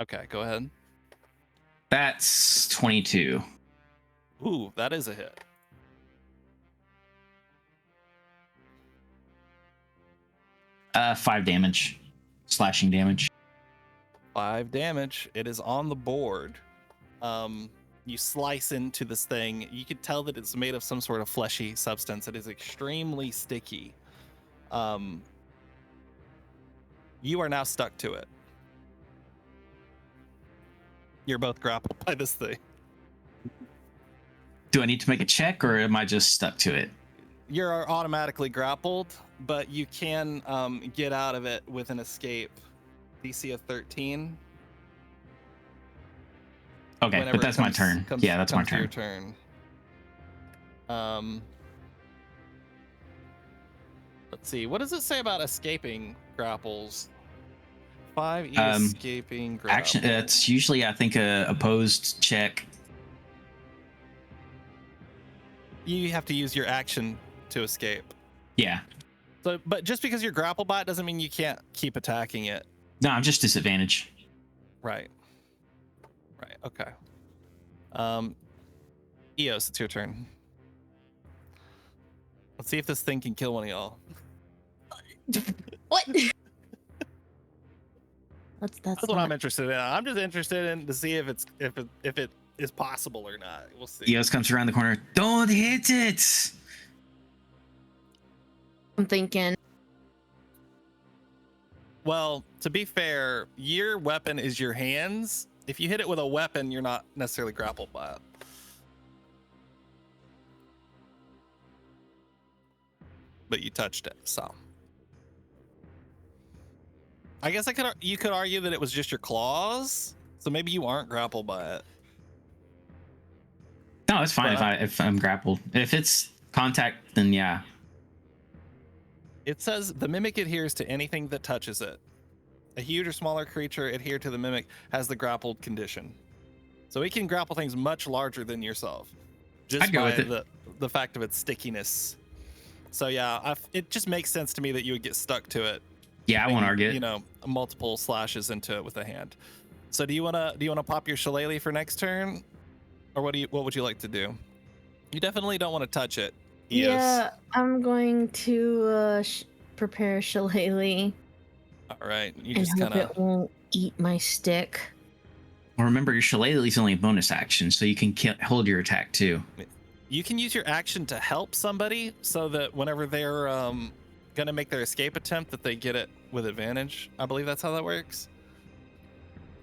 Okay, go ahead. That's 22. Ooh, that is a hit. Five damage, slashing damage. 5 damage. It is on the board. You slice into this thing. You can tell that it's made of some sort of fleshy substance. It is extremely sticky. You are now stuck to it. You're both grappled by this thing. Do I need to make a check, or am I just stuck to it? You're automatically grappled, but you can get out of it with an escape. DC of 13. Okay, Whenever but that's it my turn. Yeah, that's my comes to your turn. turn. Let's see. What does it say about escaping grapples? 5e escaping grapple. Action. It's usually, I think, a opposed check. You have to use your action to escape. Yeah. So, but just because you're grappled by it doesn't mean you can't keep attacking it. No, I'm just disadvantaged. Right. Right. Okay. Eos, it's your turn. Let's see if this thing can kill one of y'all. What? That's That's what I'm interested in. I'm just interested in to see if it is possible or not. We'll see. Eos comes around the corner. Don't hit it. I'm thinking. Well, to be fair, your weapon is your hands. If you hit it with a weapon, you're not necessarily grappled by it. But you touched it, so. I guess you could argue that it was just your claws, so maybe you aren't grappled by it. No, it's fine if I'm grappled. If it's contact, then yeah. It says the mimic adheres to anything that touches it. A huge or smaller creature adhered to the mimic has the grappled condition. So it can grapple things much larger than yourself. Just I'd go by with it. the fact of its stickiness. So yeah, it just makes sense to me that you would get stuck to it. Yeah, I won't argue it. You know, multiple slashes into it with a hand. So do you wanna pop your shillelagh for next turn? Or what would you like to do? You definitely don't want to touch it. Eos. Yeah, I'm going to prepare shillelagh. All right. You And just hope kind of. it won't eat my stick. Well, remember, your shillelagh is only a bonus action, so you can hold your attack too. You can use your action to help somebody so that whenever they're gonna make their escape attempt, that they get it with advantage. I believe that's how that works.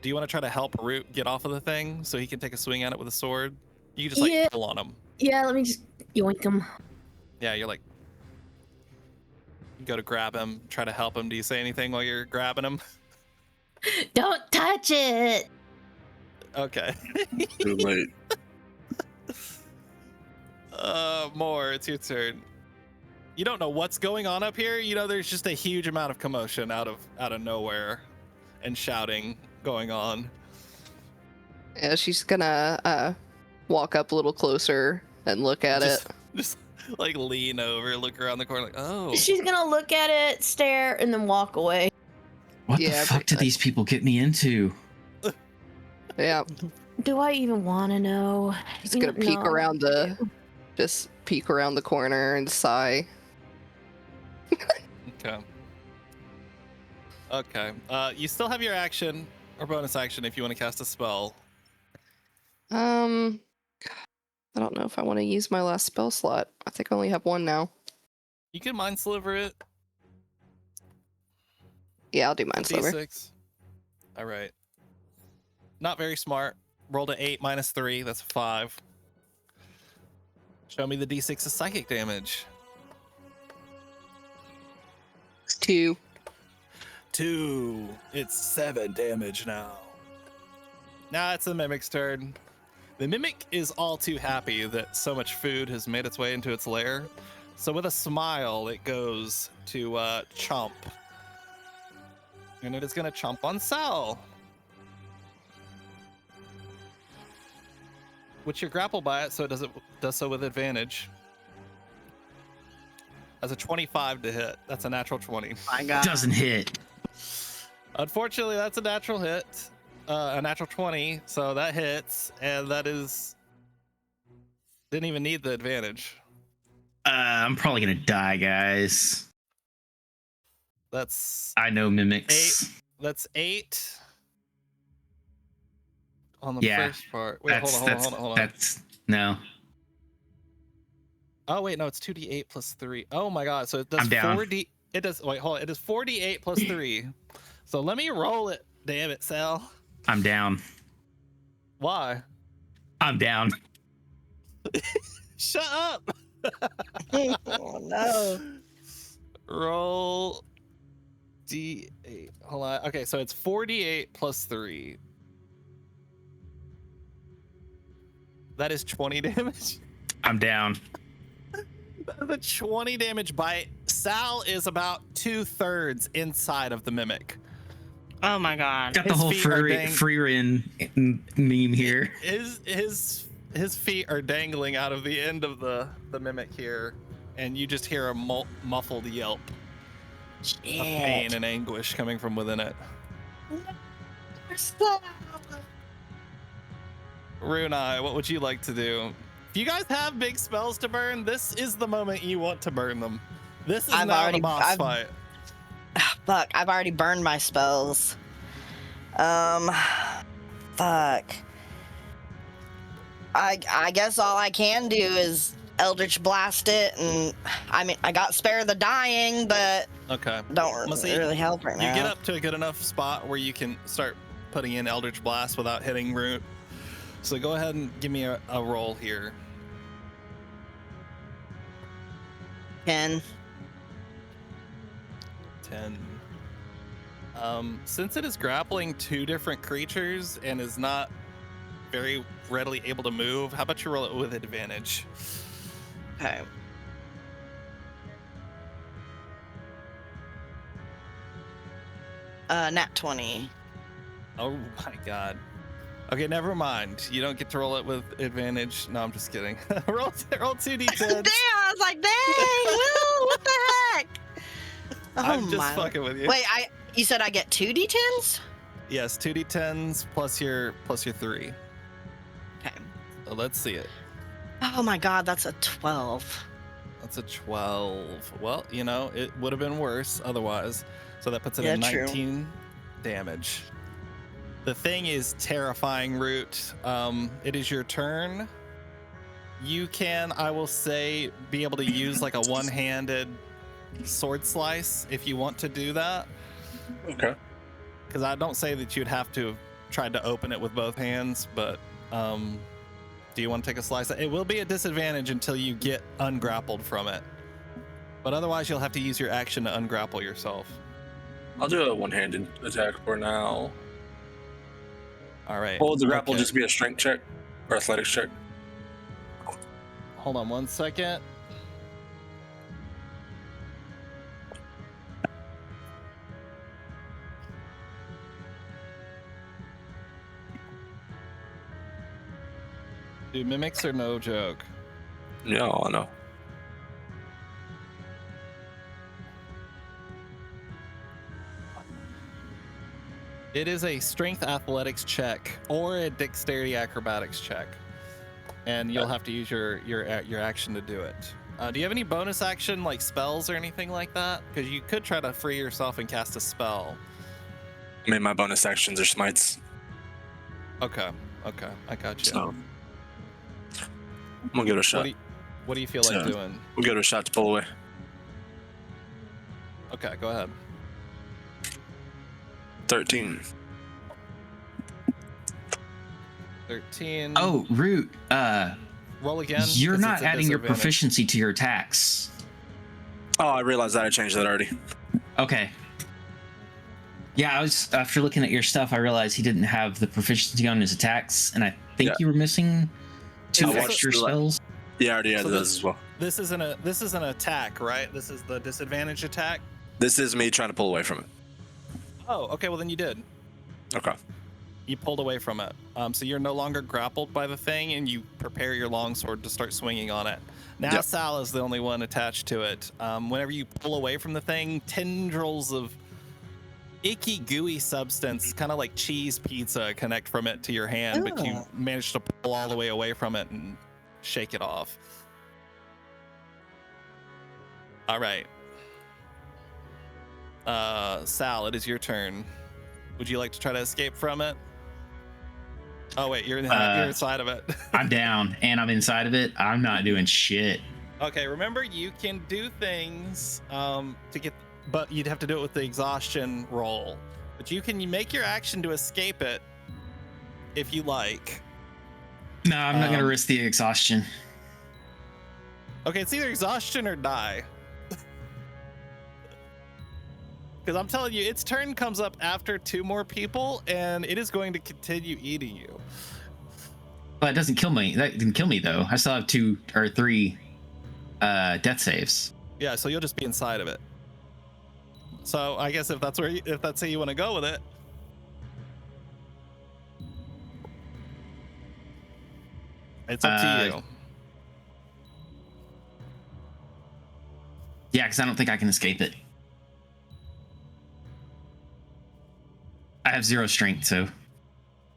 Do you want to try to help Root get off of the thing so he can take a swing at it with a sword? You can just like pull on him. Yeah, let me just yoink him. Yeah, you're like, you go to grab him, try to help him. Do you say anything while you're grabbing him? Don't touch it. Okay. Too late. More, it's your turn. You don't know what's going on up here. You know, there's just a huge amount of commotion out of nowhere, and shouting going on. Yeah, she's gonna walk up a little closer and look at it. Just like lean over, look around the corner, like, oh. She's gonna look at it, stare, and then walk away. What Yeah, the fuck did these people get me into? Yeah, Do I even want to know? just gonna peek around just peek around the corner and sigh. Okay. Okay. You still have your action or bonus action if you want to cast a spell. I don't know if I want to use my last spell slot. I think I only have one now. You can mind sliver it. Yeah, I'll do Mind Sliver. D6. All right. Not very smart. Rolled an 8 minus 3. That's a 5. Show me the D6 of psychic damage. 2. 2. It's 7 damage now. Now it's the Mimic's turn. The Mimic is all too happy that so much food has made its way into its lair. So with a smile, it goes to chomp. And it is going to chomp on Sal. Which you're grappled by it, so it does so with advantage. As a 25 to hit. That's a natural 20. My God. Doesn't hit. Unfortunately, that's a natural hit. A natural 20, so that hits, and that is... Didn't even need the advantage. I'm probably gonna die, guys. That's I know mimics. 8. That's 8. On the Yeah, first part. Wait, hold on. That's no. Oh wait, no, it's 2d8 plus 3. Oh my god, so it does I'm down. 4d. It does. Wait, hold on. It is 4d8 plus 3. So let me roll it. Damn it, Sal. I'm down. Why? I'm down. Shut up. Oh no. Roll d8. Hold on. Okay, so it's 4d8 plus 3. That is 20 damage. I'm down. The 20 damage bite. Sal is about 2/3 inside of the Mimic. Oh my God. Got the His whole feet are free rin meme here. His feet are dangling out of the end of the Mimic here, and you just hear a muffled yelp of pain and anguish coming from within it. Runai, what would you like to do? If you guys have big spells to burn, this is the moment you want to burn them. This is now the boss fight. Fuck, I've already burned my spells. Fuck. I guess all I can do is Eldritch Blast it, and I mean, I got Spare the Dying, but Okay. don't really help right now. You get up to a good enough spot where you can start putting in Eldritch Blast without hitting Root. So go ahead and give me a roll here. 10. 10. Since it is grappling 2 different creatures and is not very readily able to move, how about you roll it with advantage? Okay. Nat 20. Oh my god. Okay, never mind. You don't get to roll it with advantage. No, I'm just kidding. roll 2d10. Damn, I was like, dang, Will, what the heck? I'm just fucking with you. Wait, you said I get 2d10s? Yes, 2d10s plus your 3. Okay. So let's see it. Oh my God, that's a 12. That's a 12. Well, you know, it would have been worse otherwise. So that puts it at Yeah, 19 damage. The thing is terrifying, Root. It is your turn. You can, I will say, be able to use like a one-handed sword slice if you want to do that. Okay. Because I don't say that you'd have to have tried to open it with both hands, but do you want to take a slice? It will be a disadvantage until you get ungrappled from it. But otherwise, you'll have to use your action to ungrapple yourself. I'll do a one-handed attack for now. All right. Will the grapple okay. just be a strength check or athletics check? Hold on 1 second. Dude, mimics are no joke. Yeah, I know. It is a strength athletics check or a dexterity acrobatics check, and you'll have to use your action to do it. Do you have any bonus action like spells or anything like that? Because you could try to free yourself and cast a spell. I mean, my bonus actions are smites. Okay, I got you. So I'm gonna give it a shot. What do you feel like So- doing? We'll give it a shot to pull away. Okay, go ahead. 13. 13. Oh, Root. Roll again. You're 'cause not it's a adding your disadvantage. proficiency to your attacks. Oh, I realized that I changed that already. Okay. Yeah, I was after looking at your stuff, I realized he didn't have the proficiency on his attacks, and I think Yeah. you were missing 2 I watched extra the, like- spells. Yeah, I already added So those as well. This is an attack, right? This is the disadvantage attack. This is me trying to pull away from it. Oh, okay. Well, then you did. Okay. You pulled away from it. So you're no longer grappled by the thing, and you prepare your longsword to start swinging on it. Now Yep. Sal is the only one attached to it. Whenever you pull away from the thing, tendrils of icky, gooey substance, kind of like cheese pizza, connect from it to your hand, but you Ugh. manage to pull all the way away from it and shake it off. All right. Sal, it is your turn. Would you like to try to escape from it? Oh wait, you're inside of it. I'm down, and I'm inside of it. I'm not doing shit. Okay, remember you can do things to get, but you'd have to do it with the exhaustion roll. But you can make your action to escape it if you like. No, I'm not gonna Um, risk the exhaustion. Okay, it's either exhaustion or die. Because I'm telling you, its turn comes up after 2 more people, and it is going to continue eating you. Well, it doesn't kill me. That didn't kill me though. I still have 2 or 3 death saves. Yeah, so you'll just be inside of it. So I guess if that's how you want to go with it. It's up to you. Yeah, because I don't think I can escape it. I have 0 strength, so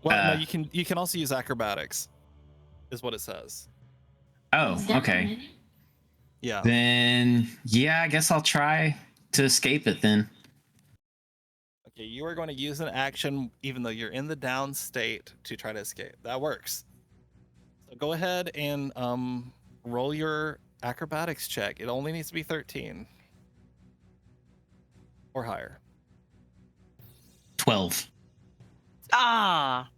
Well, no, you can also use acrobatics, is what it says. oh, okay. Yeah. Then yeah, I guess I'll try to escape it then. Okay, you are going to use an action, even though you're in the down state, to try to escape. That works. So go ahead and roll your acrobatics check. It only needs to be 13 or higher. 12. Ah,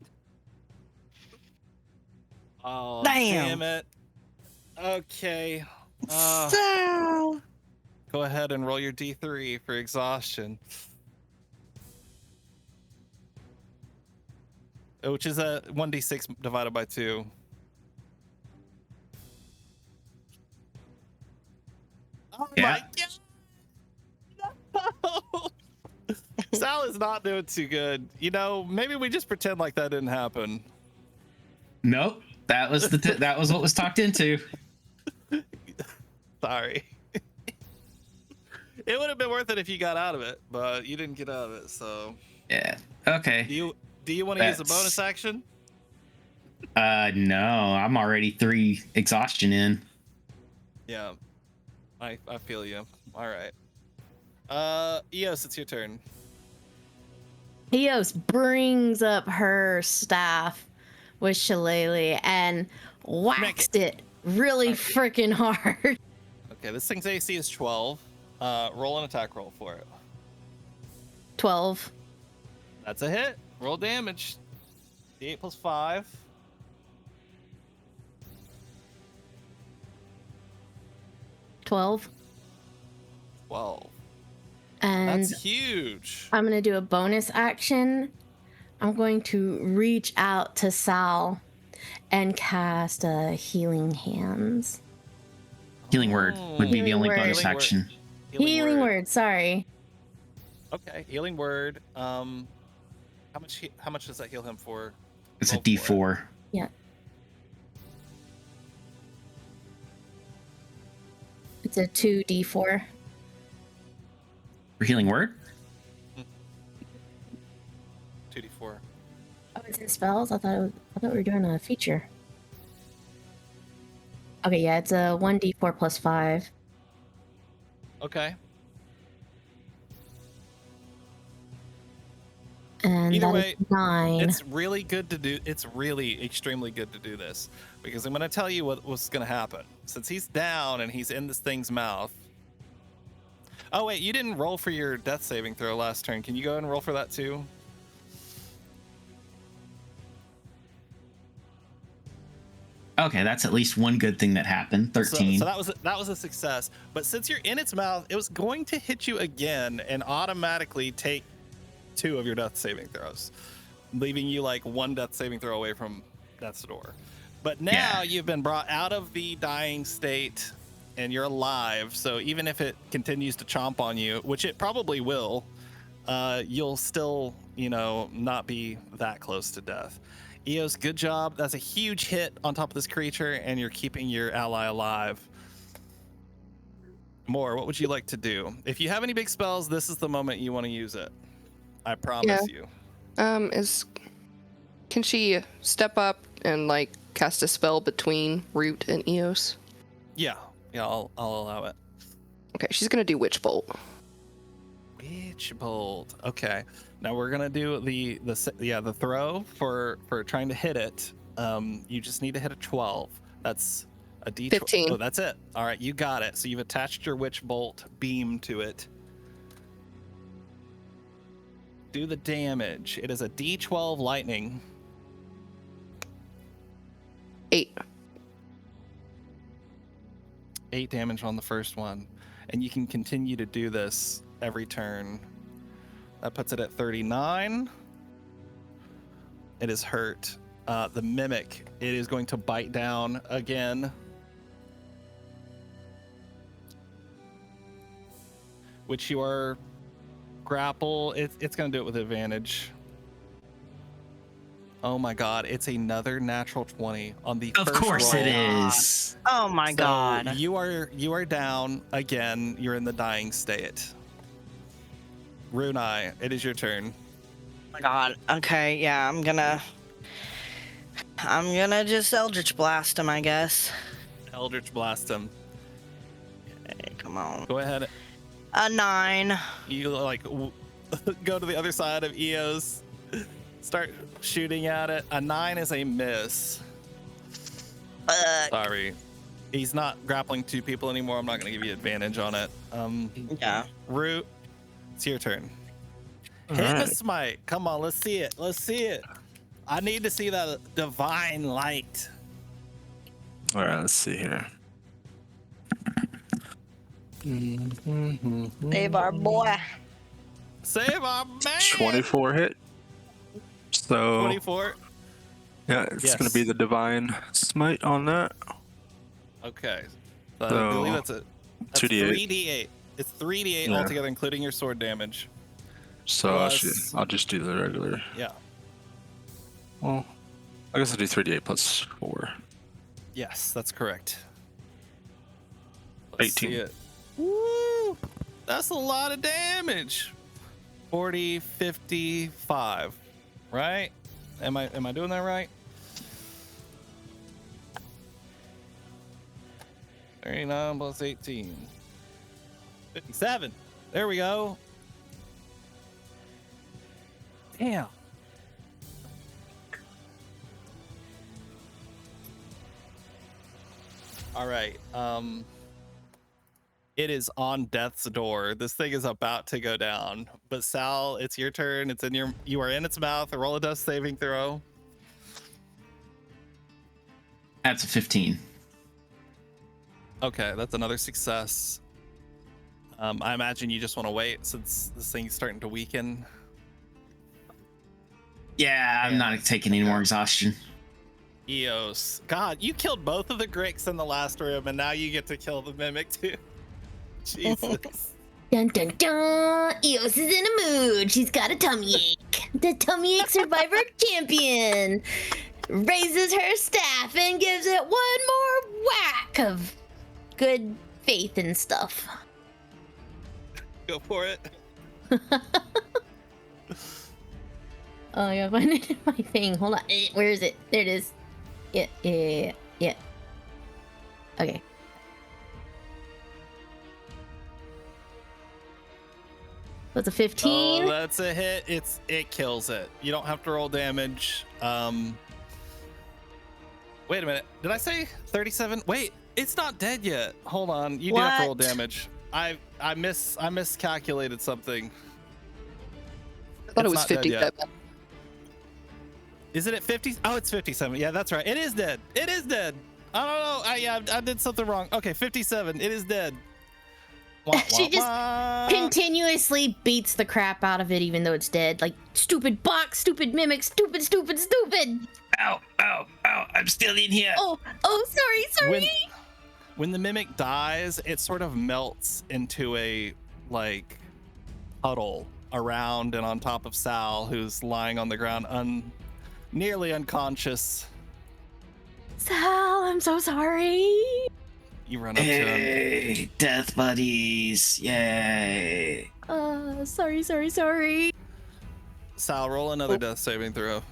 Oh, Damn. damn it. Okay. Sal. Go ahead and roll your D3 for exhaustion. Which is a 1d6 divided by 2. Oh Yeah. my god! No! Sal is not doing too good. You know, maybe we just pretend like that didn't happen. Nope. That was that was what was talked into. Sorry. It would have been worth it if you got out of it, but you didn't get out of it, so. Yeah. Okay. Do you want to use a That's- bonus action? No, I'm already 3 exhaustion in. Yeah. I feel you. All right. Eos, it's your turn. Eos brings up her staff with Shillelagh and whacks it really freaking hard. Okay, this thing's AC is 12. Roll an attack roll for it. 12. That's a hit. Roll damage. D8 plus 5. 12. 12. And That's huge. I'm going to do a bonus action. I'm going to reach out to Sal and cast Healing Hands. Healing word would be the Healing only word. bonus Healing word. action. Healing word, sorry. Okay, healing word. How much does that heal him for? It's a Roll for it. D4. Yeah. It's a 2d4. For healing word? 2d4. Oh, it's in spells? I thought we were doing a feature. Okay, yeah, it's a 1d4 plus 5. Okay. And Either that way, is 9. It's really good to do. It's really extremely good to do this because I'm going to tell you what's going to happen. Since he's down and he's in this thing's mouth. Oh wait, you didn't roll for your death saving throw last turn. Can you go ahead and roll for that too? Okay, that's at least one good thing that happened. 13. So that was a success. But since you're in its mouth, it was going to hit you again and automatically take 2 of your death saving throws, leaving you like 1 death saving throw away from death's door. But now Yeah. you've been brought out of the dying state and you're alive. So even if it continues to chomp on you, which it probably will, you'll still, not be that close to death. Eos, good job. That's a huge hit on top of this creature, and you're keeping your ally alive. More, what would you like to do? If you have any big spells, this is the moment you want to use it. I promise you. Can she step up and like cast a spell between Root and Eos? Yeah, I'll allow it. Okay, she's gonna do Witch Bolt. Witch Bolt. Okay. Now we're gonna do the throw for trying to hit it. You just need to hit a 12. That's a D12. 15. Oh, that's it. All right, you got it. So you've attached your Witch Bolt beam to it. Do the damage. It is a D12 lightning. 8. 8 damage on the first one, and you can continue to do this every turn. That puts it at 39. It is hurt. The Mimic, it is going to bite down again. Which you are grapple. It's going to do it with advantage. Oh my god, it's another natural 20 on the Of first course roll. it is. Oh my So god. you are down again. You're in the dying state. Runai, it is your turn. Oh my god. Okay, yeah, I'm gonna just Eldritch Blast him, I guess. Eldritch Blast him. Okay, come on. Go ahead. A 9. You go to the other side of Eos. Start shooting at it. A 9 is a miss. Sorry. He's not grappling 2 people anymore. I'm not going to give you advantage on it. Yeah. Root, it's your turn. All Hit right. the smite. Come on, let's see it. Let's see it. I need to see that divine light. All right, let's see here. Save our boy. Save our man. 24 hit. So 24. yeah, it's Yes. gonna be the divine smite on that. Okay. I So, believe that's 2d8. 3d8. It's 3d8 Yeah. altogether, including your sword damage. So Plus- I'll just do the regular. Yeah. Well, I guess I'll do 3d8 plus 4. Yes, that's correct. Let's 18. see it. Woo! That's a lot of damage. 40, 55. Right? Am I doing that right? 39 plus 18. 57. There we go. Damn. All right. It is on death's door. This thing is about to go down. But Sal, it's your turn. You are in its mouth. Roll a death saving throw. That's a 15. Okay, that's another success. I imagine you just want to wait since this thing's starting to weaken. Yeah, I'm not taking any more exhaustion. Eos. God, you killed both of the Gricks in the last room, and now you get to kill the Mimic too. Jesus. Dun dun dun! Eos is in a mood. She's got a tummy ache. The tummy ache survivor champion raises her staff and gives it one more whack of good faith and stuff. Go for it. Oh, I gotta find it in my thing. Hold on. Where is it? There it is. Yeah. Okay. That's a 15. Oh, that's a hit. It kills it. You don't have to roll damage. Wait a minute. Did I say 37? Wait, it's not dead yet. Hold on. You do have to roll What? damage. I miscalculated something. I thought it It's was not dead 57. yet. Is it at 50? Oh, it's 57. Yeah, that's right. It is dead. It is dead. I don't know. I did something wrong. Okay, 57. It is dead. Wah, She wah, just wah. continuously beats the crap out of it even though it's dead. Like, stupid box, stupid mimic, stupid. Ow, ow, ow, I'm still in here. Oh, sorry. When the mimic dies, it sort of melts into a like puddle around and on top of Sal, who's lying on the ground, nearly unconscious. Sal, I'm so sorry. You run up to him. Hey, death buddies. Yay. Sorry. Sal, roll another death saving throw.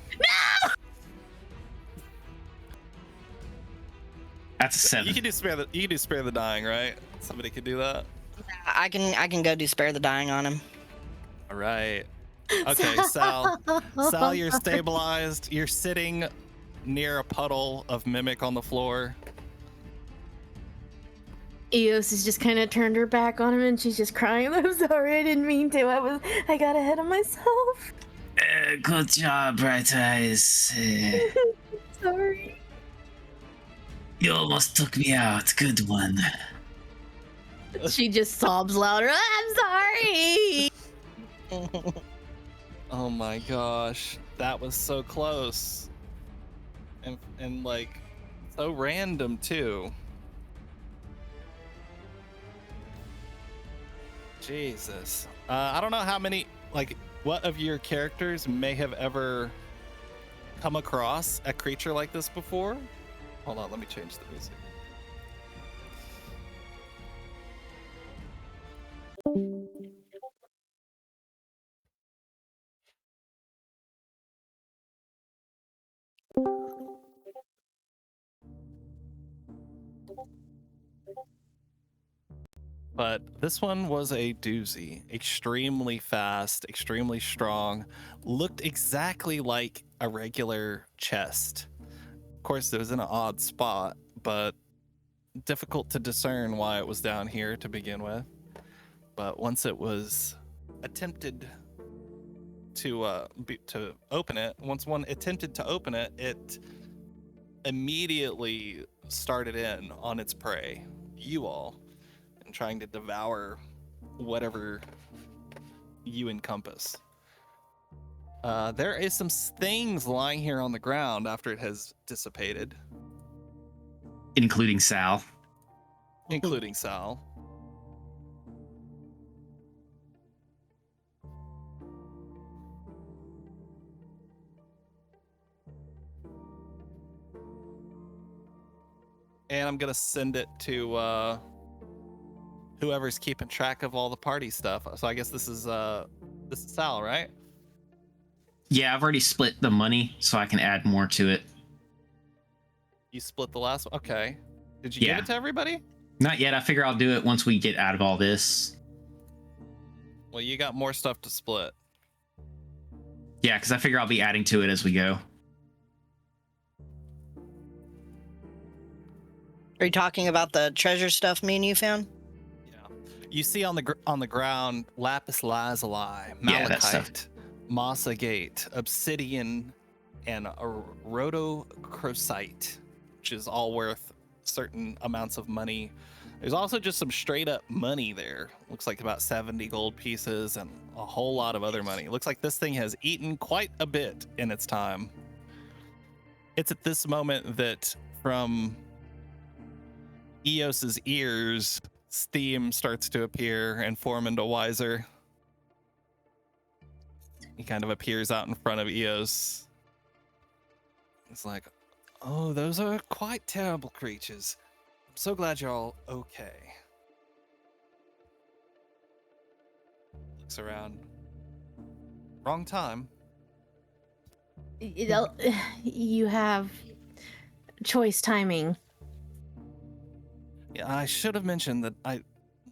That's a 7. You can do spare the dying, right? Somebody could do that. I can go do spare the dying on him. All right. Okay, Sal, you're stabilized. You're sitting near a puddle of mimic on the floor. Eos has just kind of turned her back on him and she's just crying. I'm sorry, I didn't mean to. I got ahead of myself. Good job, Bright Eyes. Sorry. You almost took me out. Good one. She just sobs louder. I'm sorry. Oh my gosh, that was so close, and like so random too. Jesus, I don't know how many, like, what of your characters may have ever come across a creature like this before. Hold on, let me change the music. But this one was a doozy. Extremely fast, extremely strong. Looked exactly like a regular chest. Of course, it was in an odd spot, but difficult to discern why it was down here to begin with. But once it was attempted to open it, once one attempted to open it, it immediately started in on its prey, you all, and trying to devour whatever you encompass. There is some things lying here on the ground after it has dissipated, Including Sal. including Sal. And I'm gonna send it to whoever's keeping track of all the party stuff. So I guess this is Sal, right? Yeah, I've already split the money, so I can add more to it. You split the last one. Okay. Did you give Yeah. it to everybody? Not yet. I figure I'll do it once we get out of all this. Well, you got more stuff to split. Yeah, because I figure I'll be adding to it as we go. Are you talking about the treasure stuff me and you found? Yeah. You see on the ground lapis lazuli, Yeah, that stuff. malachite, moss agate, obsidian, and a rhodochrosite. which is all worth certain amounts of money. There's also just some straight up money there. Looks like about 70 gold pieces and a whole lot of other money. Looks like this thing has eaten quite a bit in its time. It's at this moment that from Eos's ears, steam starts to appear and form into Wiser. He kind of appears out in front of Eos. It's like, oh, those are quite terrible creatures. I'm so glad you're all okay. Looks around. Wrong time. You have choice timing. Yeah, I should have mentioned that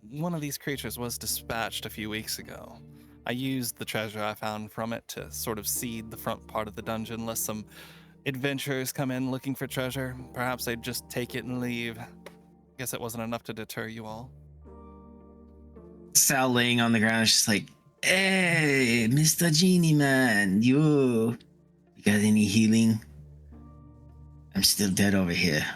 one of these creatures was dispatched a few weeks ago. I used the treasure I found from it to sort of seed the front part of the dungeon, lest some adventurers come in looking for treasure. Perhaps they'd just take it and leave. Guess it wasn't enough to deter you all. Sal laying on the ground is just like, hey, Mr. Genie Man, you got any healing? I'm still dead over here.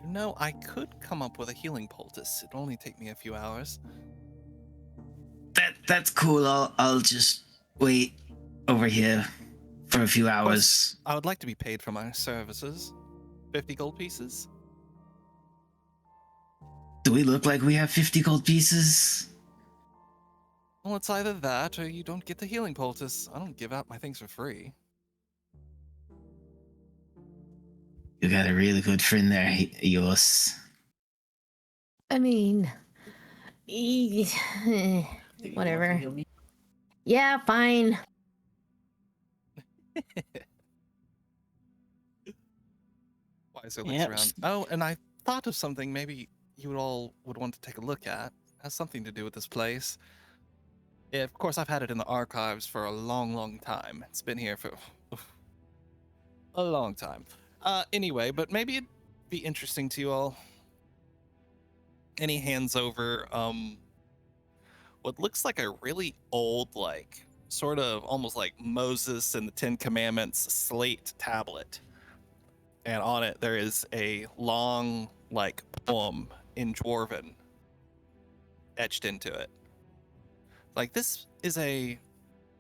No, I could come up with a healing poultice. It'd only take me a few hours. That's cool. I'll just wait over here for a few hours. I would like to be paid for my services. 50 gold pieces? Do we look like we have 50 gold pieces? Well, it's either that or you don't get the healing poultice. I don't give out my things for free. You got a really good friend there, Eos. I mean, whatever. Yeah, fine. Wiser looks Yep. around. Oh, and I thought of something maybe you all would want to take a look at. It has something to do with this place. Yeah, of course, I've had it in the archives for a long, long time. It's been here for a long time. Anyway, but maybe it'd be interesting to you all. And he hands over what looks like a really old, like sort of almost like Moses and the Ten Commandments slate tablet. And on it there is a long like poem in Dwarven etched into it. Like, this is a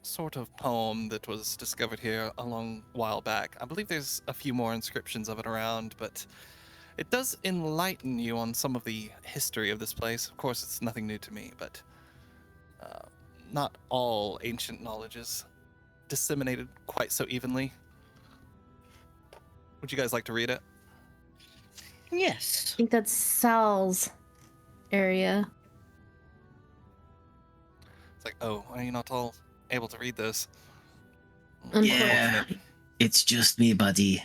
sort of poem that was discovered here a long while back. I believe there's a few more inscriptions of it around, but it does enlighten you on some of the history of this place. Of course, it's nothing new to me, but not all ancient knowledge is disseminated quite so evenly. Would you guys like to read it? Yes. I think that's Sal's area. It's like, oh, are you not all able to read this? Yeah, it's just me, buddy.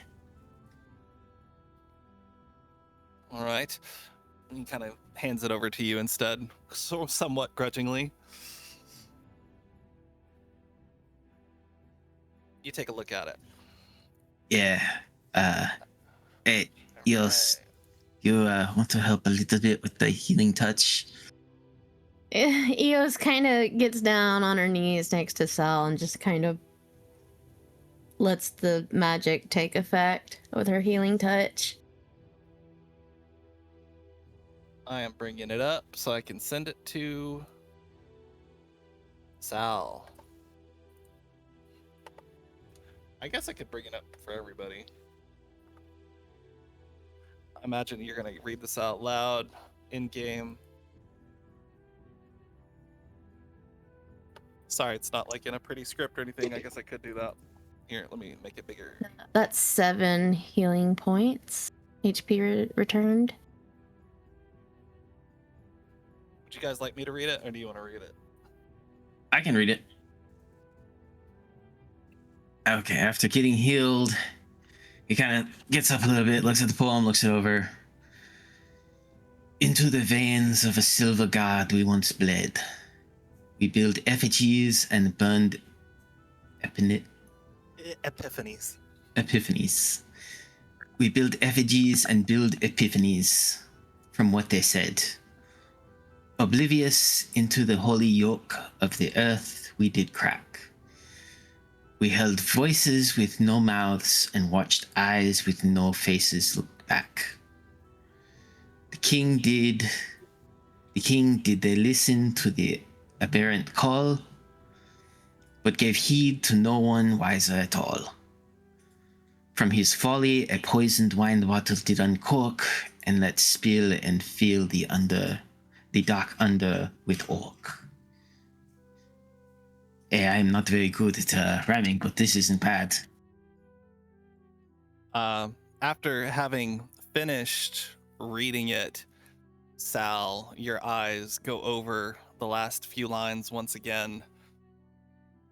All right. And he kind of hands it over to you instead, so somewhat grudgingly. You take a look at it. Yeah. Hey, Eos, Alright. you want to help a little bit with the healing touch? Eos kind of gets down on her knees next to Sal and just kind of lets the magic take effect with her healing touch. I am bringing it up so I can send it to Sal. I guess I could bring it up for everybody. I imagine you're going to read this out loud in game. Sorry, it's not like in a pretty script or anything. I guess I could do that. Here, let me make it bigger. That's 7 healing points. HP returned. Would you guys like me to read it, or do you want to read it? I can read it. Okay, after getting healed, he kind of gets up a little bit, looks at the poem, looks it over. Into the veins of a silver god we once bled. We built effigies and burned Epiphanies. epiphanies. We build effigies and build epiphanies from what they said. Oblivious into the holy yoke of the earth we did crack. We held voices with no mouths and watched eyes with no faces look back. The king did they listen to the aberrant call, but gave heed to no one wiser at all. From his folly, a poisoned wine bottle did uncork and let spill and fill the dark under with orc. I'm not very good at rhyming, but this isn't bad. After having finished reading it, Sal, your eyes go over the last few lines once again.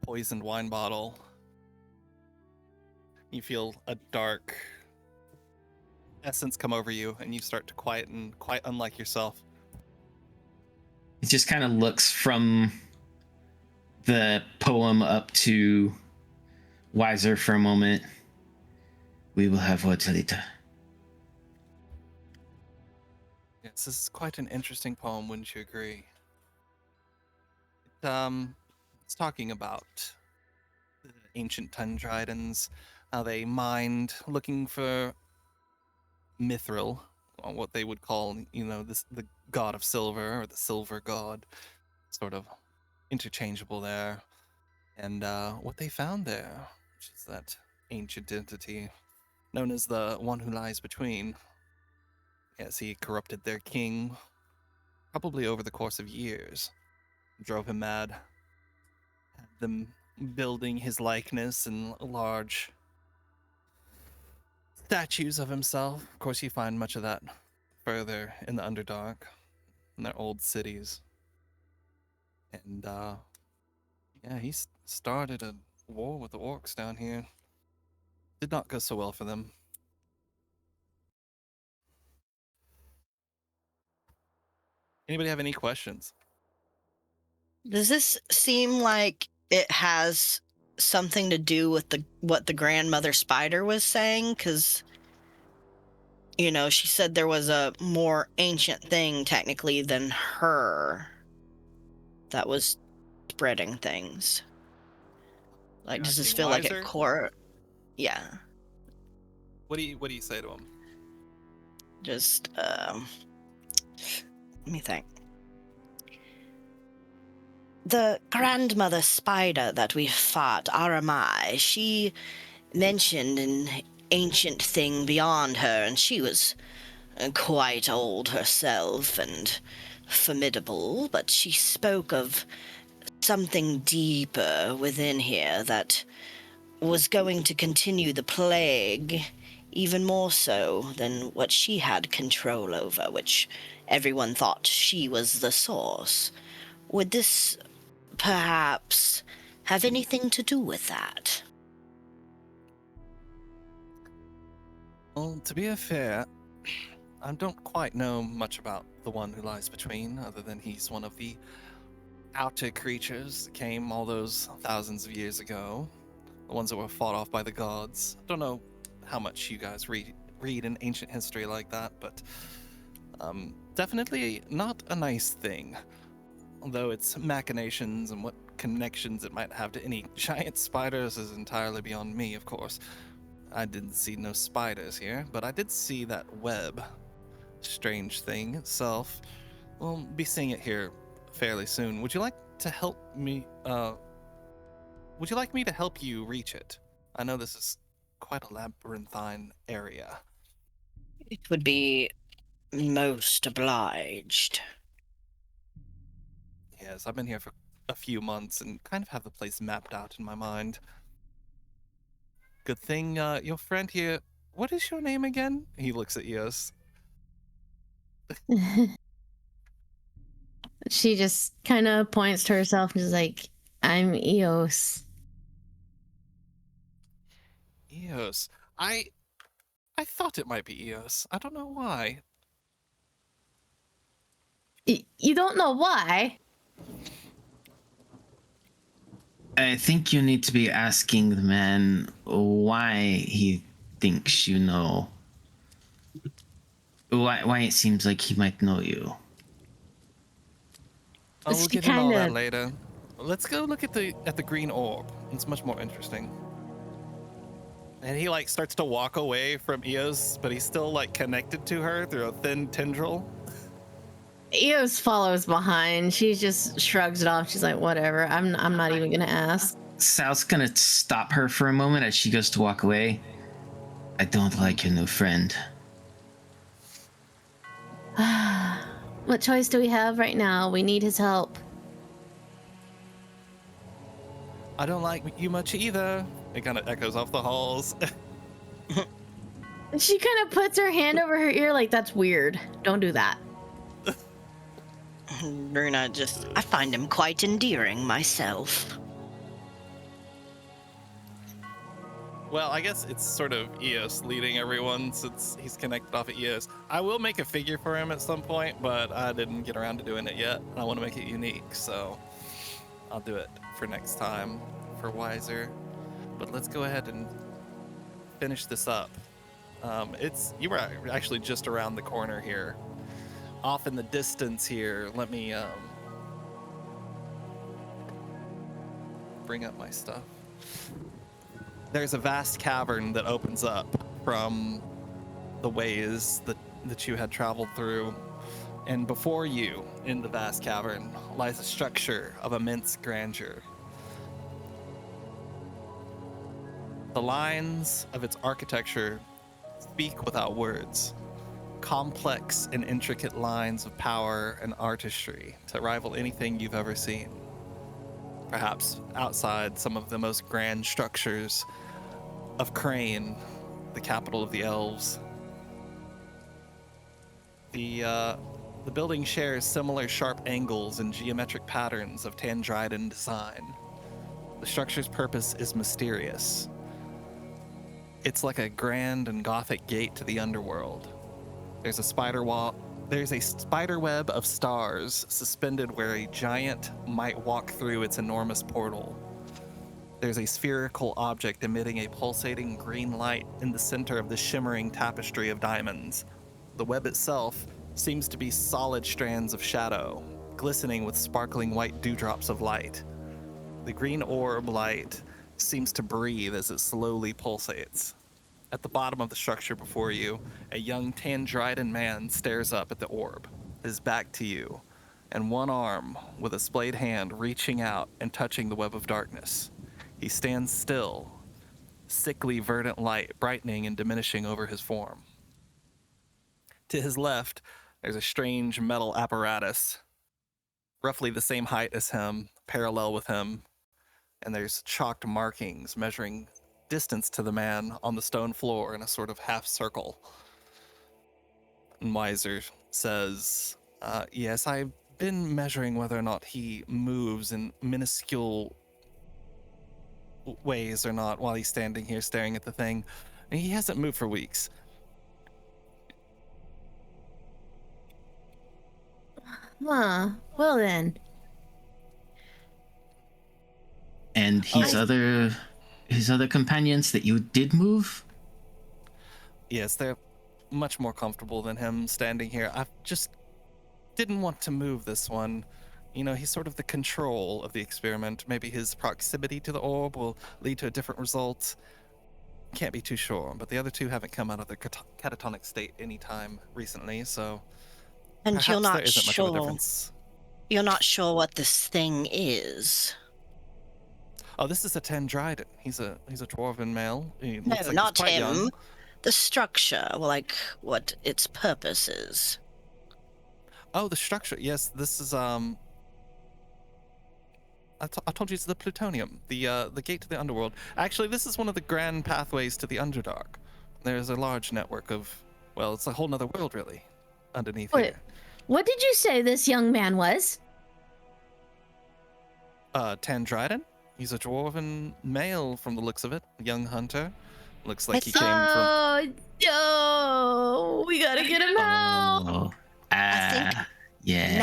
Poisoned wine bottle. You feel a dark essence come over you, and you start to quieten, quite unlike yourself. It just kind of looks from the poem up to Wiser for a moment. We will have words later. Yes, this is quite an interesting poem, wouldn't you agree? It's talking about the ancient Tundridans, how they mined looking for mithril, or what they would call, the god of silver, or the silver god, sort of interchangeable there. And what they found there, which is that ancient entity known as the one who lies between. Yes, he corrupted their king, probably over the course of years, drove him mad, had them building his likeness and large statues of himself. Of course, you find much of that further in the Underdark, in their old cities. And yeah, he started a war with the orcs down here. Did not go so well for them. Anybody have any questions? Does this seem like it has something to do with what the grandmother spider was saying? Because, she said there was a more ancient thing, technically, than her that was spreading things. Like, You're does this asking feel like Wiser? a core? Yeah. What do you say to him? Just, let me think. The grandmother spider that we fought, Aramai, she mentioned an ancient thing beyond her, and she was quite old herself and formidable, but she spoke of something deeper within here that was going to continue the plague even more so than what she had control over, which everyone thought she was the source. Would this perhaps have anything to do with that? Well, to be fair, I don't quite know much about the one who lies between, other than he's one of the outer creatures that came all those thousands of years ago. The ones that were fought off by the gods. Don't know how much you guys read in ancient history like that, but definitely not a nice thing. Although its machinations and what connections it might have to any giant spiders is entirely beyond me, of course. I didn't see no spiders here, but I did see that web. Strange thing itself. We'll be seeing it here fairly soon. Would you like to help me? Would you like me to help you reach it? I know this is quite a labyrinthine area. It would be most obliged. Yes, I've been here for a few months and kind of have the place mapped out in my mind. Good thing your friend here. What is your name again? He looks at Eos. She just kind of points to herself and is like, I'm Eos. Eos. I thought it might be Eos. I don't know why. You don't know why? I think you need to be asking the man why he thinks you know. Why it seems like he might know you. Oh, we'll She get into all that kinda- later. let's go look at the green orb. It's much more interesting. And he like starts to walk away from Eos, but he's still like connected to her through a thin tendril. Eos follows behind. She just shrugs it off. She's like, whatever. I'm not even gonna ask. Sal's gonna stop her for a moment as she goes to walk away. I don't like your new friend. What choice do we have right now? We need his help. I don't like you much either. It kind of echoes off the halls. She kind of puts her hand over her ear like, that's weird. Don't do that. Bruna I find him quite endearing myself. Well, I guess it's sort of Eos leading everyone since he's connected off of Eos. I will make a figure for him at some point, but I didn't get around to doing it yet. I want to make it unique, so I'll do it for next time for Wiser. But let's go ahead and finish this up. You were actually just around the corner here. Off in the distance here, let me bring up my stuff. There's a vast cavern that opens up from the ways that you had traveled through. And before you, in the vast cavern, lies a structure of immense grandeur. The lines of its architecture speak without words. Complex and intricate lines of power and artistry to rival anything you've ever seen. Perhaps outside some of the most grand structures of Crane, the capital of the elves. The building shares similar sharp angles and geometric patterns of Tandridan design. The structure's purpose is mysterious. It's like a grand and gothic gate to the underworld. There's a spider web of stars suspended where a giant might walk through its enormous portal. There's a spherical object emitting a pulsating green light in the center of the shimmering tapestry of diamonds. The web itself seems to be solid strands of shadow, glistening with sparkling white dewdrops of light. The green orb light seems to breathe as it slowly pulsates. At the bottom of the structure before you, a young Tandridan man stares up at the orb, his back to you, and one arm with a splayed hand reaching out and touching the web of darkness. He stands still, sickly verdant light brightening and diminishing over his form. To his left, there's a strange metal apparatus, roughly the same height as him, parallel with him, and there's chalked markings measuring distance to the man on the stone floor in a sort of half circle. And Wiser says, yes, I've been measuring whether or not he moves in minuscule ways or not while he's standing here staring at the thing. And he hasn't moved for weeks. Huh. Well then. And his other companions that you did move? Yes, they're much more comfortable than him standing here. I just didn't want to move this one. You know, he's sort of the control of the experiment. Maybe his proximity to the orb will lead to a different result. Can't be too sure, but the other two haven't come out of their catatonic state anytime recently, so And perhaps you're there not isn't much of a sure. difference. You're not sure what this thing is. Oh, this is a Tandridan. He's a dwarven male. He No, looks like not he's quite him. young. The structure, like what its purpose is. Oh, the structure. Yes, this is I told you it's the plutonium, the gate to the underworld. Actually, this is one of the grand pathways to the Underdark. There's a large network of, well, it's a whole nother world really, underneath Wait, here. what did you say this young man was? Tandridan. He's a dwarven male from the looks of it. Young hunter. Looks like he It's- came from. Oh, no, we gotta get him out. Oh, I think yeah.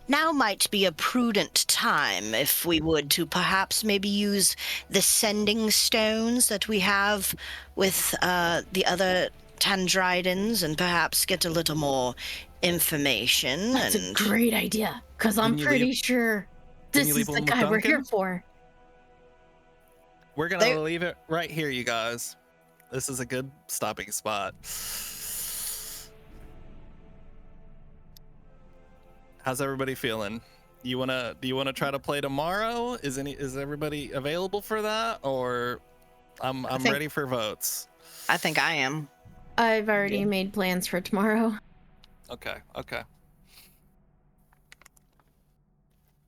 Now might be a prudent time if we would to perhaps maybe use the sending stones that we have with the other Tandridans and perhaps get a little more information. That's a great idea, because I'm Didn't you pretty leave- sure. This you is leave the one with guy we're here Duncan? for. We're gonna leave it right here, you guys. This is a good stopping spot. How's everybody feeling? Do you wanna try to play tomorrow? Is everybody available for that? Or I'm think- ready for votes. I think I am. I've already made plans for tomorrow. Okay.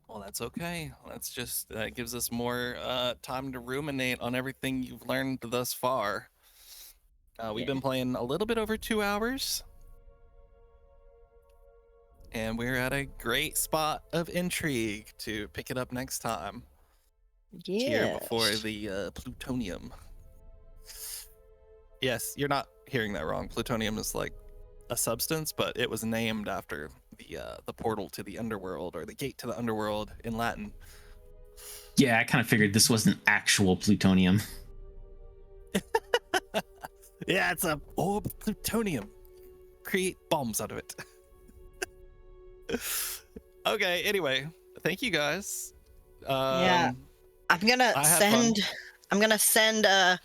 Well, that's okay. That's just that gives us more time to ruminate on everything you've learned thus far. We've been playing a little bit over 2 hours, and we're at a great spot of intrigue to pick it up next time. Here before the plutonium. Yes, you're not hearing that wrong. Plutonium is like a substance, but it was named after the portal to the underworld, or the gate to the underworld in Latin. Yeah, I kind of figured this wasn't actual plutonium. Yeah, it's a orb of plutonium. Create bombs out of it. Okay, anyway, thank you guys. Yeah. I'm gonna I had fun. send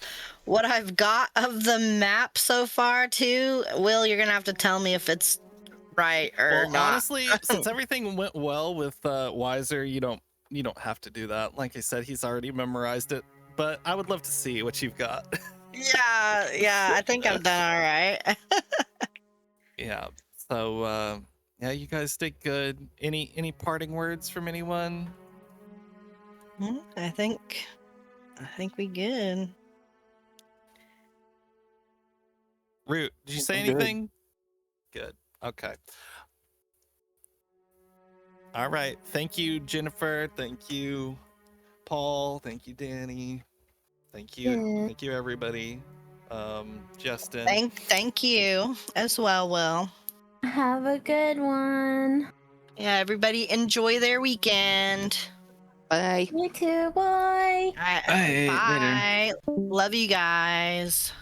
what I've got of the map so far too. Will, you're gonna have to tell me if it's right or Well, not. honestly, since everything went well with Wiser, you don't have to do that. Like I said, he's already memorized it. But I would love to see what you've got. Yeah, I think I've done all right. Yeah. So yeah, you guys stay good. Any parting words from anyone? I think we good. Root, did you say I'm good. anything? Good. Okay. All right. Thank you, Jennifer. Thank you, Paul. Thank you, Danny. Thank you. Yeah. Thank you, everybody. Justin. Thank you as well, Will. Have a good one. Yeah, everybody enjoy their weekend. Bye. You too. Bye. All right, Bye. Later. bye. Love you guys.